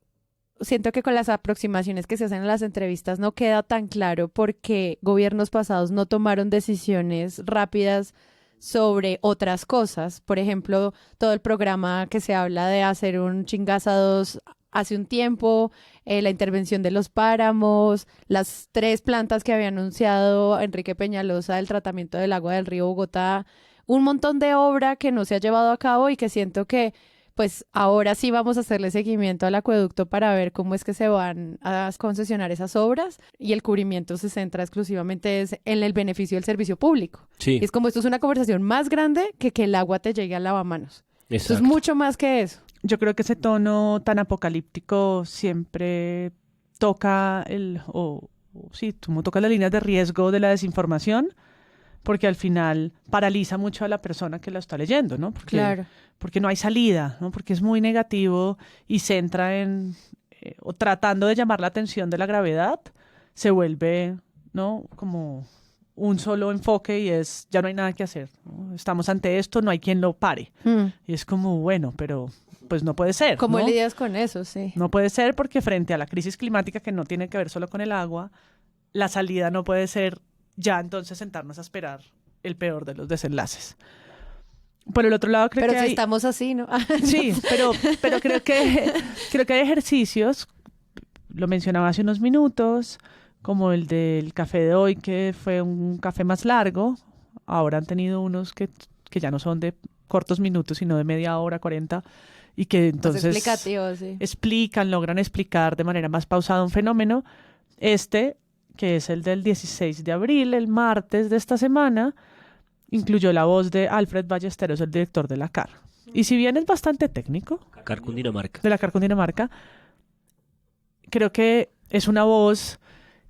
siento que con las aproximaciones que se hacen en las entrevistas no queda tan claro porque gobiernos pasados no tomaron decisiones rápidas sobre otras cosas. Por ejemplo, todo el programa que se habla de hacer un Chingaza 2 hace un tiempo, la intervención de los páramos, las 3 plantas que había anunciado Enrique Peñalosa del tratamiento del agua del río Bogotá, un montón de obra que no se ha llevado a cabo y que siento que pues ahora sí vamos a hacerle seguimiento al acueducto para ver cómo es que se van a concesionar esas obras y el cubrimiento se centra exclusivamente en el beneficio del servicio público. Sí. Y es como esto es una conversación más grande que el agua te llegue al lavamanos. Esto es mucho más que eso. Yo creo que ese tono tan apocalíptico siempre toca toca las líneas de riesgo de la desinformación, porque al final paraliza mucho a la persona que la está leyendo, ¿no? Porque no hay salida, ¿no? Porque es muy negativo y se entra o tratando de llamar la atención de la gravedad, se vuelve, ¿no? Como un solo enfoque y ya no hay nada que hacer, ¿no? Estamos ante esto, no hay quien lo pare. Y es como, bueno, pero pues no puede ser, ¿Cómo ¿no? lidias con eso? Sí. No puede ser porque frente a la crisis climática que no tiene que ver solo con el agua, la salida no puede ser ya entonces sentarnos a esperar el peor de los desenlaces. Por el otro lado, creo que si estamos así, ¿no? Sí, pero creo que hay ejercicios, lo mencionaba hace unos minutos, como el del café de hoy, que fue un café más largo. Ahora han tenido unos que ya no son de cortos minutos, sino de media hora, 40, y que entonces sí. logran explicar de manera más pausada un fenómeno. Que es el del 16 de abril, el martes de esta semana, incluyó la voz de Alfred Ballesteros, el director de la CAR. Y si bien es bastante técnico, CAR Cundinamarca. de la CAR Cundinamarca, creo que es una voz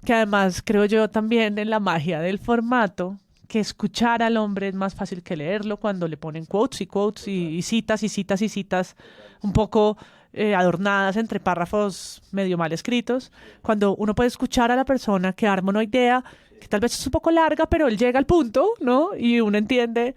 que además creo yo también en la magia del formato, que escuchar al hombre es más fácil que leerlo cuando le ponen quotes y citas y citas y citas un poco adornadas entre párrafos medio mal escritos, cuando uno puede escuchar a la persona que arma una idea que tal vez es un poco larga, pero él llega al punto, ¿no? Y uno entiende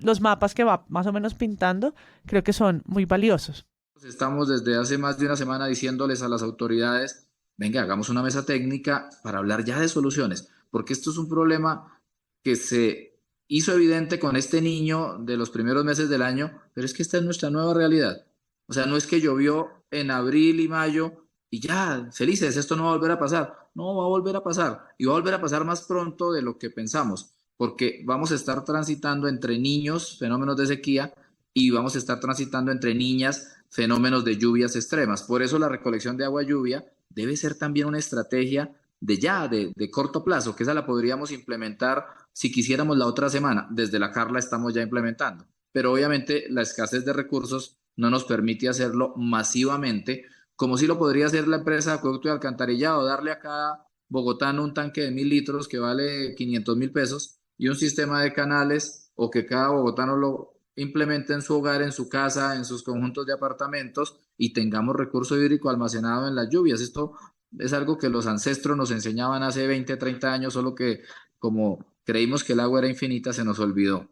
los mapas que va más o menos pintando, creo que son muy valiosos. Estamos desde hace más de una semana diciéndoles a las autoridades, venga, hagamos una mesa técnica para hablar ya de soluciones, porque esto es un problema que se hizo evidente con este niño de los primeros meses del año, pero es que esta es nuestra nueva realidad. O sea, no es que llovió en abril y mayo y ya, felices, esto no va a volver a pasar. No va a volver a pasar y va a volver a pasar más pronto de lo que pensamos, porque vamos a estar transitando entre niños fenómenos de sequía y vamos a estar transitando entre niñas fenómenos de lluvias extremas. Por eso la recolección de agua lluvia debe ser también una estrategia de corto plazo, que esa la podríamos implementar si quisiéramos la otra semana. Desde la Carla estamos ya implementando, pero obviamente la escasez de recursos no nos permite hacerlo masivamente, como si lo podría hacer la empresa de acueducto y alcantarillado, darle a cada bogotano un tanque de 1.000 litros que vale 500.000 pesos y un sistema de canales, o que cada bogotano lo implemente en su hogar, en su casa, en sus conjuntos de apartamentos, y tengamos recurso hídrico almacenado en las lluvias. Esto es algo que los ancestros nos enseñaban hace 20, 30 años, solo que como creímos que el agua era infinita, se nos olvidó.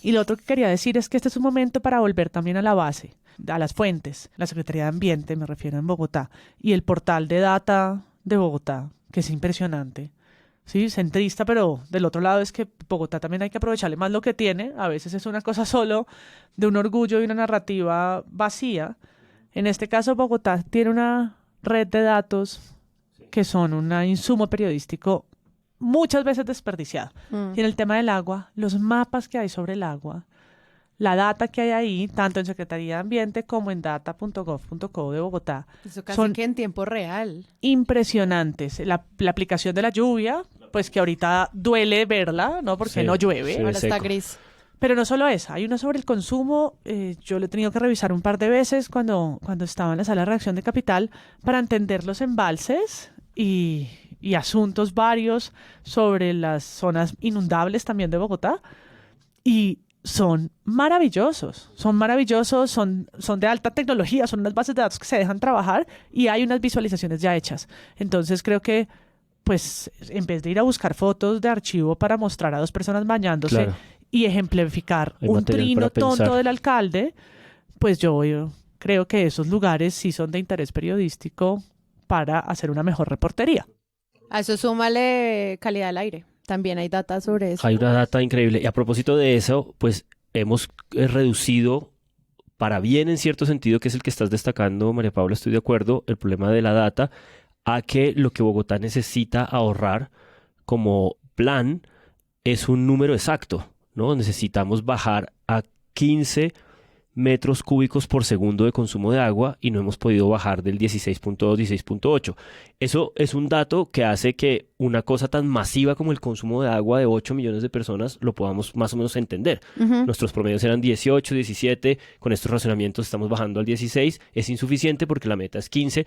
Y lo otro que quería decir es que este es un momento para volver también a la base, a las fuentes. La Secretaría de Ambiente, me refiero, en Bogotá, y el portal de data de Bogotá, que es impresionante. Sí, centrista, pero del otro lado es que Bogotá también hay que aprovecharle más lo que tiene. A veces es una cosa solo de un orgullo y una narrativa vacía. En este caso, Bogotá tiene una red de datos que son un insumo periodístico muchas veces desperdiciado. Y en el tema del agua, los mapas que hay sobre el agua, la data que hay ahí, tanto en Secretaría de Ambiente como en data.gov.co de Bogotá, Eso casi son que en tiempo real. impresionantes. La aplicación de la lluvia, pues que ahorita duele verla, ¿no? Porque Sí, no llueve. sí. Ahora está seco. gris. Pero no solo esa, hay una sobre el consumo. Yo lo he tenido que revisar un par de veces cuando estaba en la sala de redacción de Capital para entender los embalses y asuntos varios sobre las zonas inundables también de Bogotá. Y son maravillosos, son de alta tecnología, son unas bases de datos que se dejan trabajar y hay unas visualizaciones ya hechas. Entonces creo que, pues, en vez de ir a buscar fotos de archivo para mostrar a dos personas bañándose, Claro. y ejemplificar Hay un material trino para pensar. tonto del alcalde, pues yo creo que esos lugares sí son de interés periodístico para hacer una mejor reportería. A eso súmale calidad del aire. También hay data sobre eso. Hay una data increíble. Y a propósito de eso, pues hemos reducido para bien en cierto sentido, que es el que estás destacando, María Paula, estoy de acuerdo, el problema de la data, a que lo que Bogotá necesita ahorrar como plan es un número exacto, ¿no? Necesitamos bajar a 15 metros cúbicos por segundo de consumo de agua y no hemos podido bajar del 16.2, 16.8. Eso es un dato que hace que una cosa tan masiva como el consumo de agua de 8 millones de personas lo podamos más o menos entender. Nuestros promedios eran 18, 17, con estos racionamientos estamos bajando al 16, es insuficiente porque la meta es 15.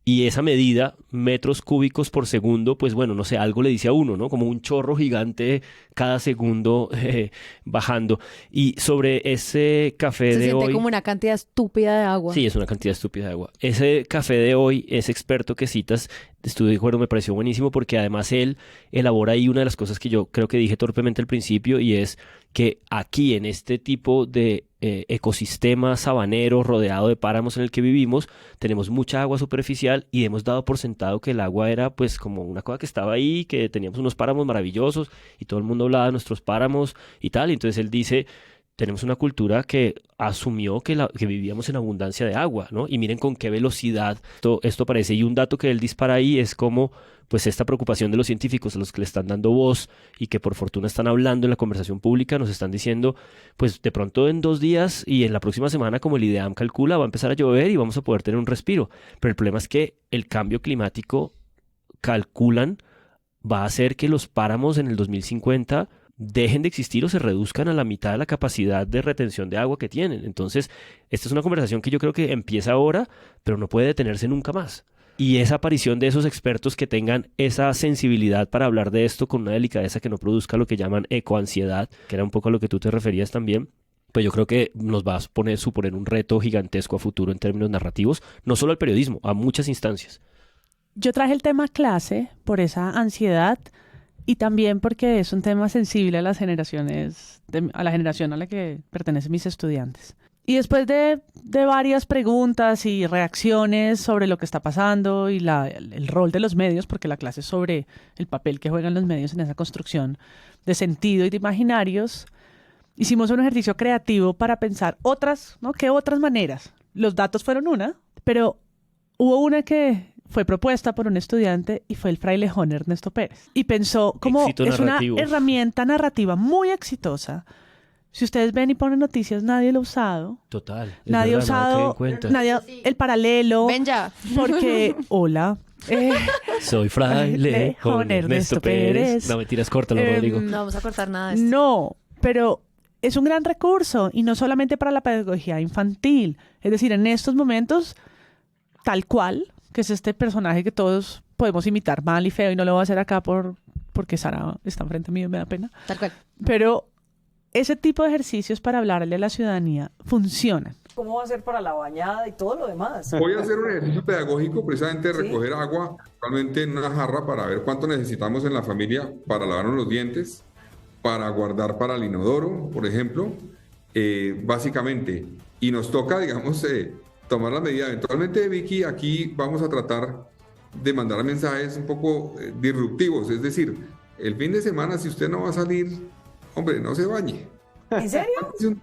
Y esa medida, metros cúbicos por segundo, pues bueno, no sé, algo le dice a uno, ¿no? Como un chorro gigante cada segundo bajando. Y sobre ese café Se de siente hoy... como una cantidad estúpida de agua. Sí, es una cantidad estúpida de agua. Ese café de hoy, ese experto que citas, estuve de acuerdo, me pareció buenísimo porque además él elabora ahí una de las cosas que yo creo que dije torpemente al principio, y es que aquí en este tipo de ecosistema sabanero rodeado de páramos en el que vivimos, tenemos mucha agua superficial y hemos dado por sentado que el agua era pues como una cosa que estaba ahí, que teníamos unos páramos maravillosos y todo el mundo hablaba de nuestros páramos y tal. Y entonces él dice, tenemos una cultura que asumió que vivíamos en abundancia de agua, ¿no? Y miren con qué velocidad esto parece. Y un dato que él dispara ahí es como pues esta preocupación de los científicos a los que le están dando voz y que por fortuna están hablando en la conversación pública, nos están diciendo, pues de pronto en 2 días y en la próxima semana, como el IDEAM calcula, va a empezar a llover y vamos a poder tener un respiro. Pero el problema es que el cambio climático, calculan, va a hacer que los páramos en el 2050 dejen de existir o se reduzcan a la mitad de la capacidad de retención de agua que tienen. Entonces, esta es una conversación que yo creo que empieza ahora, pero no puede detenerse nunca más. Y esa aparición de esos expertos que tengan esa sensibilidad para hablar de esto con una delicadeza que no produzca lo que llaman ecoansiedad, que era un poco a lo que tú te referías también, pues yo creo que nos va a suponer un reto gigantesco a futuro en términos narrativos, no solo al periodismo, a muchas instancias. Yo traje el tema clase por esa ansiedad y también porque es un tema sensible a las generaciones, a la generación a la que pertenecen mis estudiantes. Y después de varias preguntas y reacciones sobre lo que está pasando y el rol de los medios, porque la clase es sobre el papel que juegan los medios en esa construcción de sentido y de imaginarios, hicimos un ejercicio creativo para pensar otras, ¿no? ¿Qué otras maneras Los datos fueron una, pero hubo una que fue propuesta por un estudiante y fue el frailejón Ernesto Pérez. Y pensó como Éxito es narrativo. una herramienta narrativa muy exitosa. Si ustedes ven y ponen noticias, nadie lo ha usado. Total. es Nadie ha verdad, no me quedé en usado cuenta. el paralelo. Ven ya. Porque, hola. Soy frailejón Ernesto Pérez. No, mentiras, córtalo, Rodrigo. No vamos a cortar nada de esto. No, pero es un gran recurso y no solamente para la pedagogía infantil. Es decir, en estos momentos, tal cual, que es este personaje que todos podemos imitar mal y feo, y no lo voy a hacer acá porque Sara está enfrente mío y me da pena. Tal cual. Pero ese tipo de ejercicios para hablarle a la ciudadanía funcionan. ¿Cómo va a ser para la bañada y todo lo demás? Voy a hacer un ejercicio pedagógico, precisamente de recoger agua, actualmente en una jarra, para ver cuánto necesitamos en la familia para lavarnos los dientes, para guardar para el inodoro, por ejemplo, básicamente. Y nos toca, digamos, tomar la medida. Eventualmente, Vicky, aquí vamos a tratar de mandar mensajes un poco disruptivos. Es decir, el fin de semana, si usted no va a salir, hombre, no se bañe. ¿En serio?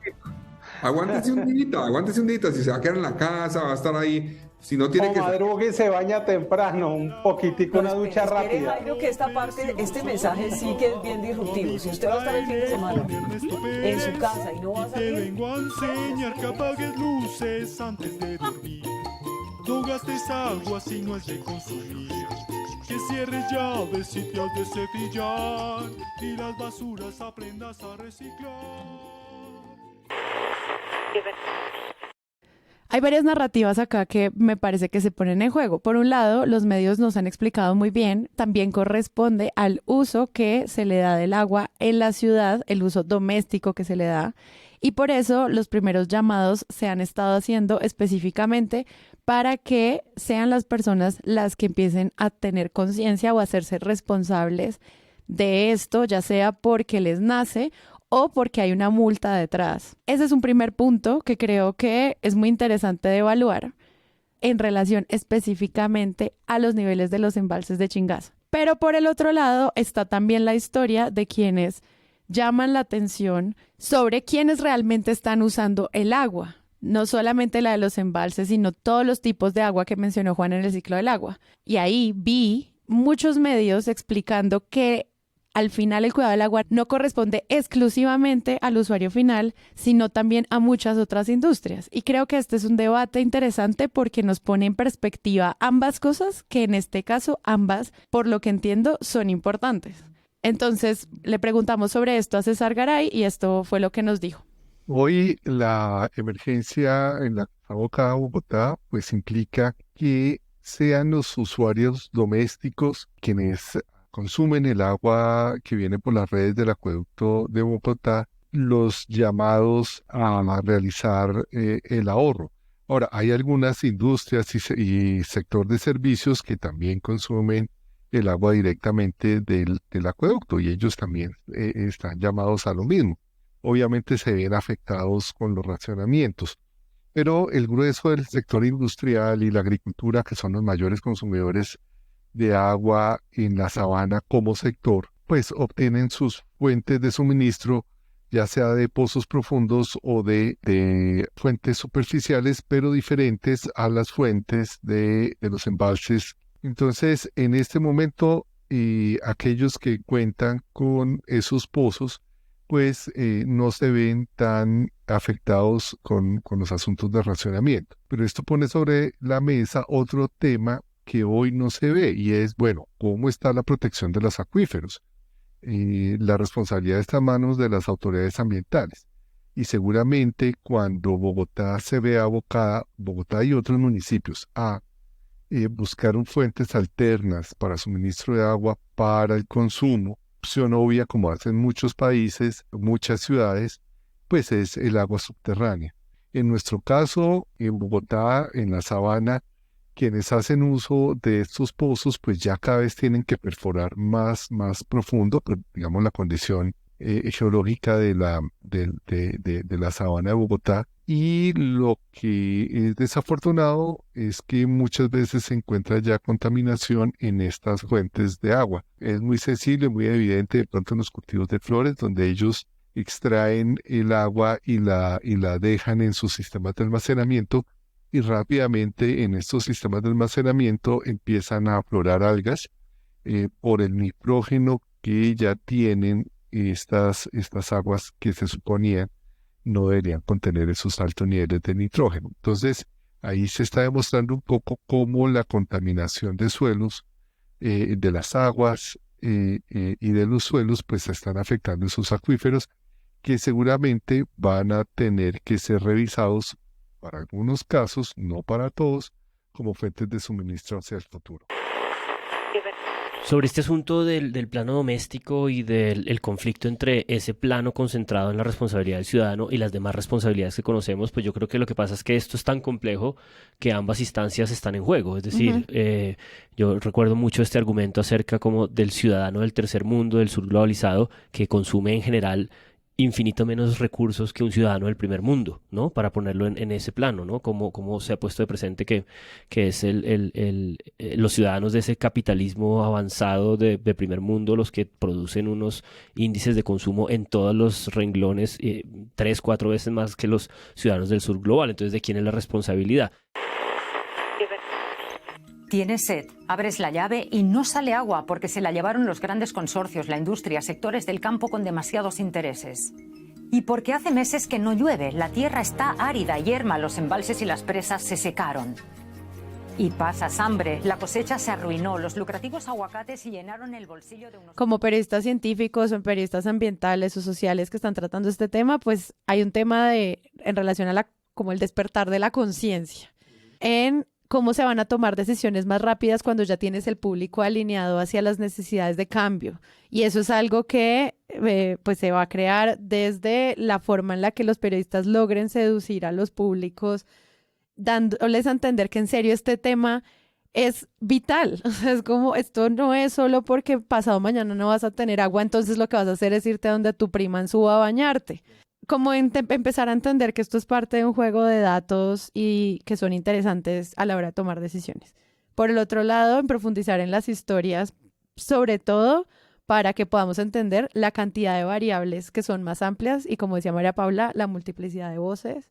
Aguántese un día. Si se va a quedar en la casa, va a estar ahí. Si no tiene que... Madrugue, se baña temprano, un poquitico, una ducha rápida. Jairo, que este mensaje sí que es bien disruptivo. Si usted va a estar el fin de semana en su casa y no va a salir... Te vengo a enseñar que apagues luces antes de dormir. No gastes agua si no es de consumir. Que cierres llaves si te has de cepillar. Y las basuras aprendas a reciclar. Hay varias narrativas acá que me parece que se ponen en juego. Por un lado, los medios nos han explicado muy bien, también corresponde al uso que se le da del agua en la ciudad, el uso doméstico que se le da, y por eso los primeros llamados se han estado haciendo específicamente para que sean las personas las que empiecen a tener conciencia o a hacerse responsables de esto, ya sea porque les nace o porque hay una multa detrás. Ese es un primer punto que creo que es muy interesante de evaluar en relación específicamente a los niveles de los embalses de Chingaza. Pero por el otro lado está también la historia de quienes llaman la atención sobre quienes realmente están usando el agua. No solamente la de los embalses, sino todos los tipos de agua que mencionó Juan en el ciclo del agua. Y ahí vi muchos medios explicando que al final el cuidado del agua no corresponde exclusivamente al usuario final, sino también a muchas otras industrias. Y creo que este es un debate interesante porque nos pone en perspectiva ambas cosas, que en este caso ambas, por lo que entiendo, son importantes. Entonces le preguntamos sobre esto a César Garay y esto fue lo que nos dijo. Hoy la emergencia en la boca de Bogotá pues implica que sean los usuarios domésticos quienes consumen el agua que viene por las redes del acueducto de Bogotá, los llamados a realizar el ahorro. Ahora, hay algunas industrias y sector de servicios que también consumen el agua directamente del acueducto y ellos también están llamados a lo mismo. Obviamente se ven afectados con los racionamientos, pero el grueso del sector industrial y la agricultura, que son los mayores consumidores de agua en la sabana como sector, pues obtienen sus fuentes de suministro, ya sea de pozos profundos o de fuentes superficiales, pero diferentes a las fuentes de los embalses. Entonces, en este momento, aquellos que cuentan con esos pozos, pues no se ven tan afectados con los asuntos de racionamiento. Pero esto pone sobre la mesa otro tema que hoy no se ve y es, bueno, ¿cómo está la protección de los acuíferos? La responsabilidad está en manos de las autoridades ambientales y seguramente cuando Bogotá se vea abocada, Bogotá y otros municipios, a buscar fuentes alternas para suministro de agua para el consumo, opción obvia como hacen muchos países, muchas ciudades, pues es el agua subterránea. En nuestro caso, en Bogotá, en la sabana, quienes hacen uso de estos pozos, pues ya cada vez tienen que perforar más profundo, pero digamos la condición geológica de la sabana de Bogotá. Y lo que es desafortunado es que muchas veces se encuentra ya contaminación en estas fuentes de agua. Es muy sensible, muy evidente de pronto en los cultivos de flores, donde ellos extraen el agua y la dejan en sus sistemas de almacenamiento, y rápidamente en estos sistemas de almacenamiento empiezan a aflorar algas por el nitrógeno que ya tienen estas aguas que se suponían no deberían contener esos altos niveles de nitrógeno. Entonces, ahí se está demostrando un poco cómo la contaminación de suelos, de las aguas y de los suelos, pues están afectando esos acuíferos que seguramente van a tener que ser revisados para algunos casos, no para todos, como fuentes de suministro hacia el futuro. Sobre este asunto del plano doméstico y del conflicto entre ese plano concentrado en la responsabilidad del ciudadano y las demás responsabilidades que conocemos, pues yo creo que lo que pasa es que esto es tan complejo que ambas instancias están en juego. Es decir, yo recuerdo mucho este argumento acerca como del ciudadano del tercer mundo, del sur globalizado, que consume en general infinito menos recursos que un ciudadano del primer mundo, ¿no? Para ponerlo en ese plano, ¿no? Como se ha puesto de presente que es los ciudadanos de ese capitalismo avanzado de primer mundo los que producen unos índices de consumo en todos los renglones 3-4 veces más que los ciudadanos del sur global. Entonces, ¿de quién es la responsabilidad? Tienes sed, abres la llave y no sale agua porque se la llevaron los grandes consorcios, la industria, sectores del campo con demasiados intereses. Y porque hace meses que no llueve, la tierra está árida, yerma, los embalses y las presas se secaron. Y pasas hambre, la cosecha se arruinó, los lucrativos aguacates llenaron el bolsillo de unos... Como periodistas científicos o periodistas ambientales o sociales que están tratando este tema, pues hay un tema en relación a como el despertar de la conciencia. En cómo se van a tomar decisiones más rápidas cuando ya tienes el público alineado hacia las necesidades de cambio. Y eso es algo que pues se va a crear desde la forma en la que los periodistas logren seducir a los públicos, dándoles a entender que en serio este tema es vital. O sea, es como, esto no es solo porque pasado mañana no vas a tener agua, entonces lo que vas a hacer es irte a donde tu prima en Suba a bañarte. Como empezar a entender que esto es parte de un juego de datos y que son interesantes a la hora de tomar decisiones. Por el otro lado, en profundizar en las historias, sobre todo para que podamos entender la cantidad de variables que son más amplias y, como decía María Paula, la multiplicidad de voces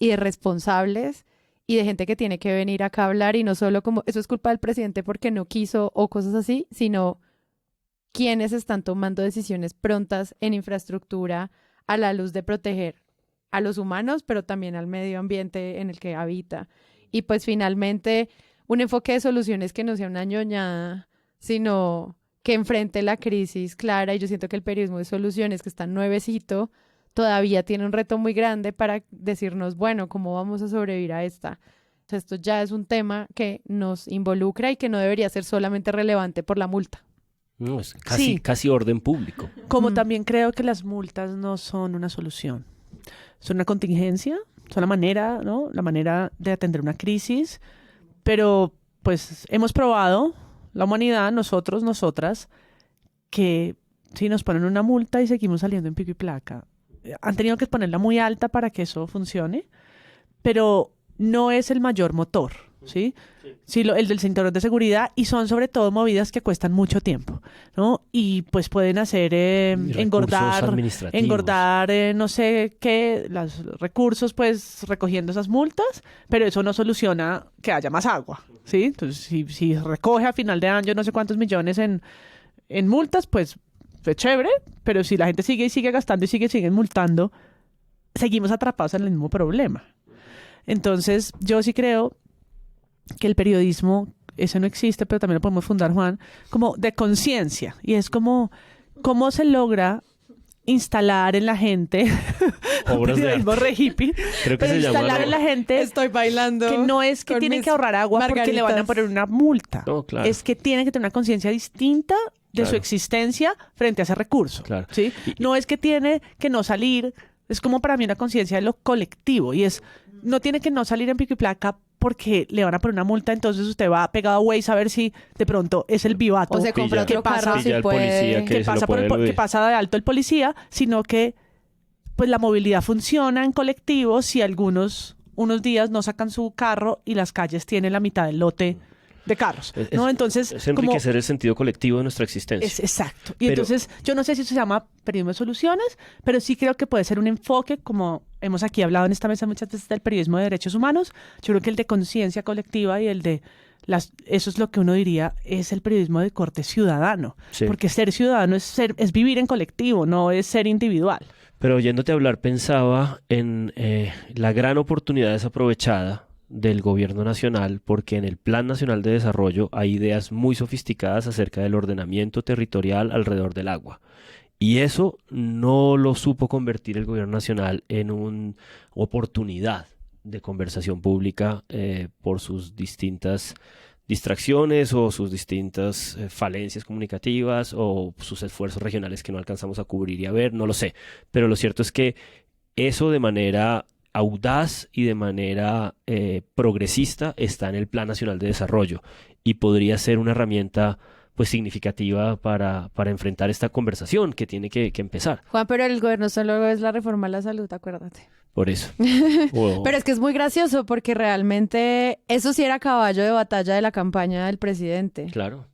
y de responsables y de gente que tiene que venir acá a hablar, y no solo como eso es culpa del presidente porque no quiso o cosas así, sino quienes están tomando decisiones prontas en infraestructura a la luz de proteger a los humanos, pero también al medio ambiente en el que habita. Y pues finalmente un enfoque de soluciones que no sea una ñoñada, sino que enfrente la crisis clara. Y yo siento que el periodismo de soluciones, que está nuevecito, todavía tiene un reto muy grande para decirnos, bueno, ¿cómo vamos a sobrevivir a esta? O sea, esto ya es un tema que nos involucra y que no debería ser solamente relevante por la multa. No, es casi orden público. Como también creo que las multas no son una solución. Son una contingencia, son la manera, ¿no? La manera de atender una crisis. Pero, pues, hemos probado, la humanidad, nosotros, nosotras, que si nos ponen una multa y seguimos saliendo en pico y placa. Han tenido que ponerla muy alta para que eso funcione, pero no es el mayor motor. ¿Sí? Sí, el del cinturón de seguridad, y son sobre todo movidas que cuestan mucho tiempo, ¿no? Y pues pueden hacer engordar, no sé qué, los recursos, pues recogiendo esas multas, pero eso no soluciona que haya más agua, ¿sí? Entonces, si recoge a final de año no sé cuántos millones en multas, pues es chévere, pero si la gente sigue gastando y siguen multando, seguimos atrapados en el mismo problema. Entonces, yo sí creo que el periodismo, eso no existe, pero también lo podemos fundar, Juan, como de conciencia. Y es como, ¿cómo se logra instalar en la gente obras de periodismo re hippie? Creo que pero se instalar llama, en la gente estoy bailando que no es que tienen que ahorrar agua porque le van a poner una multa. No, claro. Es que tienen que tener una conciencia distinta de su existencia frente a ese recurso. Claro. ¿Sí? No es que tiene que no salir, es como para mí una conciencia de lo colectivo, y es, no tiene que no salir en pico y placa porque le van a poner una multa, entonces usted va pegado a Waze a ver si de pronto es el vivato o se compra otro carro si puede, que pasa de alto el policía, sino que pues la movilidad funciona en colectivo si unos días no sacan su carro y las calles tienen la mitad del lote de carros, ¿no? Entonces, es enriquecer el sentido colectivo de nuestra existencia. Exacto. Y entonces, yo no sé si eso se llama periodismo de soluciones, pero sí creo que puede ser un enfoque, como hemos aquí hablado en esta mesa muchas veces del periodismo de derechos humanos. Yo creo que el de conciencia colectiva y el de eso es lo que uno diría es el periodismo de corte ciudadano, porque ser ciudadano es vivir en colectivo, no es ser individual. Pero oyéndote hablar pensaba en la gran oportunidad desaprovechada del gobierno nacional, porque en el Plan Nacional de Desarrollo hay ideas muy sofisticadas acerca del ordenamiento territorial alrededor del agua. Y eso no lo supo convertir el gobierno nacional en una oportunidad de conversación pública por sus distintas distracciones o sus distintas falencias comunicativas o sus esfuerzos regionales que no alcanzamos a cubrir y a ver, no lo sé. Pero lo cierto es que eso de manera audaz y de manera progresista está en el Plan Nacional de Desarrollo y podría ser una herramienta pues significativa para enfrentar esta conversación que tiene que empezar. Juan, pero el gobierno solo es la reforma a la salud, acuérdate. Por eso. Pero es que es muy gracioso porque realmente eso sí era caballo de batalla de la campaña del presidente. Claro.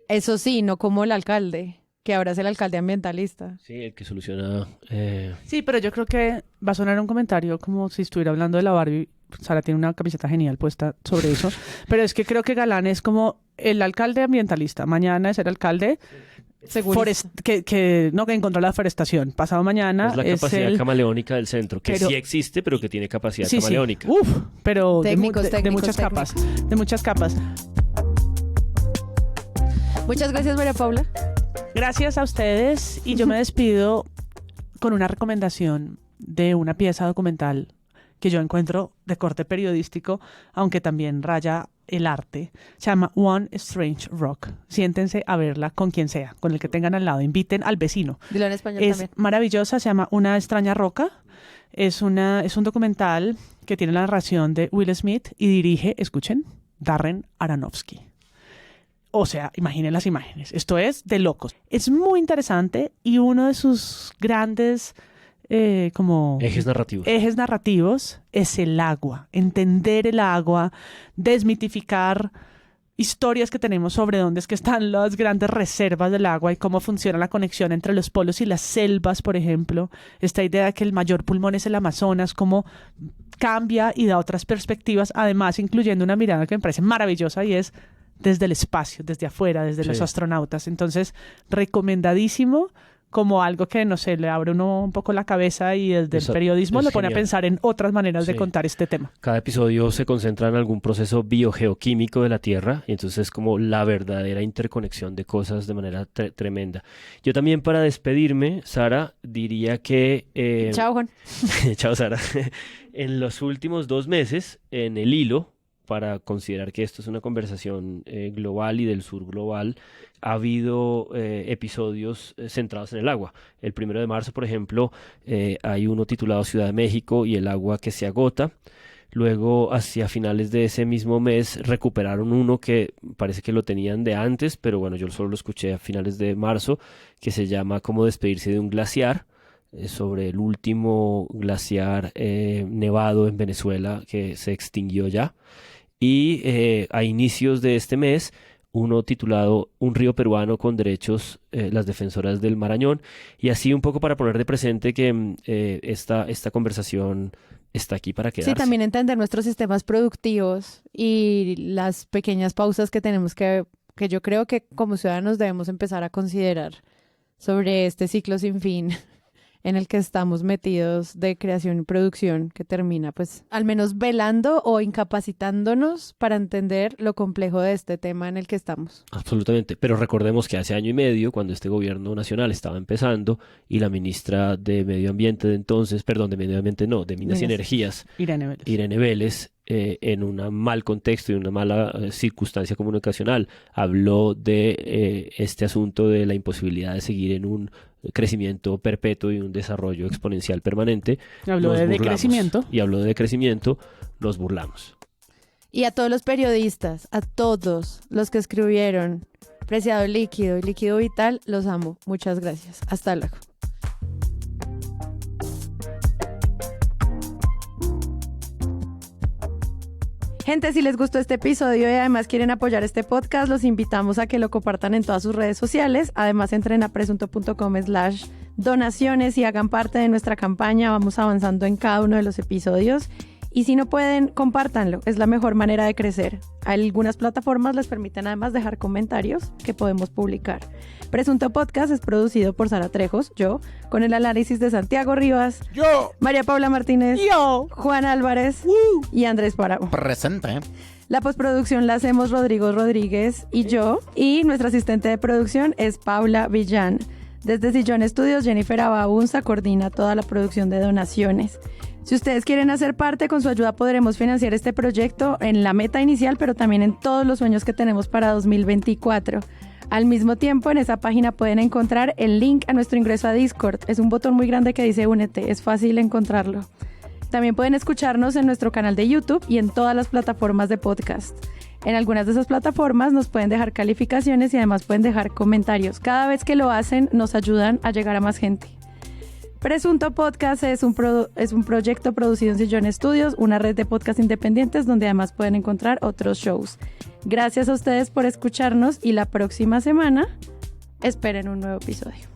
Eso sí, no como el alcalde, que ahora es el alcalde ambientalista. Sí, el que soluciona... Sí, pero yo creo que va a sonar un comentario como si estuviera hablando de la Barbie. Sara tiene una camiseta genial puesta sobre eso. Pero es que creo que Galán es como el alcalde ambientalista. Mañana es el alcalde... que encontró la deforestación. Pasado mañana es la capacidad camaleónica del centro, que sí existe, pero que tiene capacidad camaleónica. Sí. Pero técnicos, de muchas capas. De muchas capas. Muchas gracias, María Paula. Gracias a ustedes. Y yo me despido con una recomendación de una pieza documental que yo encuentro de corte periodístico, aunque también raya el arte. Se llama One Strange Rock. Siéntense a verla con quien sea, con el que tengan al lado. Inviten al vecino. Dilo en español es también. Maravillosa, se llama Una extraña roca. Es un documental que tiene la narración de Will Smith y dirige, escuchen, Darren Aronofsky. O sea, imaginen las imágenes. Esto es de locos. Es muy interesante y uno de sus grandes... ejes narrativos es el agua, entender el agua, desmitificar historias que tenemos sobre dónde es que están las grandes reservas del agua y cómo funciona la conexión entre los polos y las selvas, por ejemplo. Esta idea de que el mayor pulmón es el Amazonas, cómo cambia y da otras perspectivas, además incluyendo una mirada que me parece maravillosa y es desde el espacio, desde afuera, desde los astronautas. Entonces, recomendadísimo. Como algo que, no sé, le abre uno un poco la cabeza y desde el periodismo lo pone a pensar en otras maneras de contar este tema. Cada episodio se concentra en algún proceso biogeoquímico de la Tierra y entonces es como la verdadera interconexión de cosas de manera tremenda. Yo también para despedirme, Sara, diría que... Chao, Juan. Chao, Sara. En los últimos 2 meses, en el hilo, para considerar que esto es una conversación global y del sur global, ha habido episodios centrados en el agua. El 1 de marzo, por ejemplo, hay uno titulado Ciudad de México y el agua que se agota. Luego, hacia finales de ese mismo mes, recuperaron uno que parece que lo tenían de antes, pero bueno, yo solo lo escuché a finales de marzo, que se llama Cómo despedirse de un glaciar, sobre el último glaciar nevado en Venezuela que se extinguió ya. Y a inicios de este mes, uno titulado Un río peruano con derechos, las defensoras del Marañón. Y así un poco para poner de presente que esta conversación está aquí para quedarse. Sí, también entender nuestros sistemas productivos y las pequeñas pausas que tenemos que yo creo que como ciudadanos debemos empezar a considerar sobre este ciclo sin fin en el que estamos metidos de creación y producción, que termina pues al menos velando o incapacitándonos para entender lo complejo de este tema en el que estamos. Absolutamente, pero recordemos que hace año y medio, cuando este gobierno nacional estaba empezando y la ministra de Medio Ambiente de entonces, perdón, de Medio Ambiente no, de Minas y Energías, Irene Vélez, en un mal contexto y una mala circunstancia comunicacional, habló de este asunto de la imposibilidad de seguir en un crecimiento perpetuo y un desarrollo exponencial permanente. Habló de decrecimiento. Y habló de decrecimiento, nos burlamos. Y a todos los periodistas, a todos los que escribieron Preciado Líquido y Líquido Vital, los amo. Muchas gracias. Hasta luego. Gente, si les gustó este episodio y además quieren apoyar este podcast, los invitamos a que lo compartan en todas sus redes sociales. Además, entren a presunto.com/donaciones y hagan parte de nuestra campaña. Vamos avanzando en cada uno de los episodios. Y si no pueden, compártanlo. Es la mejor manera de crecer. Algunas plataformas les permiten además dejar comentarios que podemos publicar. Presunto Podcast es producido por Sara Trejos, yo, con el análisis de Santiago Rivas, yo, María Paula Martínez, yo, Juan Álvarez y Andrés Páramo. Presente. La postproducción la hacemos Rodrigo Rodríguez y yo, y nuestra asistente de producción es Paula Villán. Desde Sillón Estudios, Jennifer Ababunza coordina toda la producción de donaciones. Si ustedes quieren hacer parte, con su ayuda podremos financiar este proyecto en la meta inicial, pero también en todos los sueños que tenemos para 2024. Al mismo tiempo, en esa página pueden encontrar el link a nuestro ingreso a Discord. Es un botón muy grande que dice Únete, es fácil encontrarlo. También pueden escucharnos en nuestro canal de YouTube y en todas las plataformas de podcast. En algunas de esas plataformas nos pueden dejar calificaciones y además pueden dejar comentarios. Cada vez que lo hacen, nos ayudan a llegar a más gente. Presunto Podcast es un proyecto producido en Sillón Estudios, una red de podcasts independientes donde además pueden encontrar otros shows. Gracias a ustedes por escucharnos y la próxima semana esperen un nuevo episodio.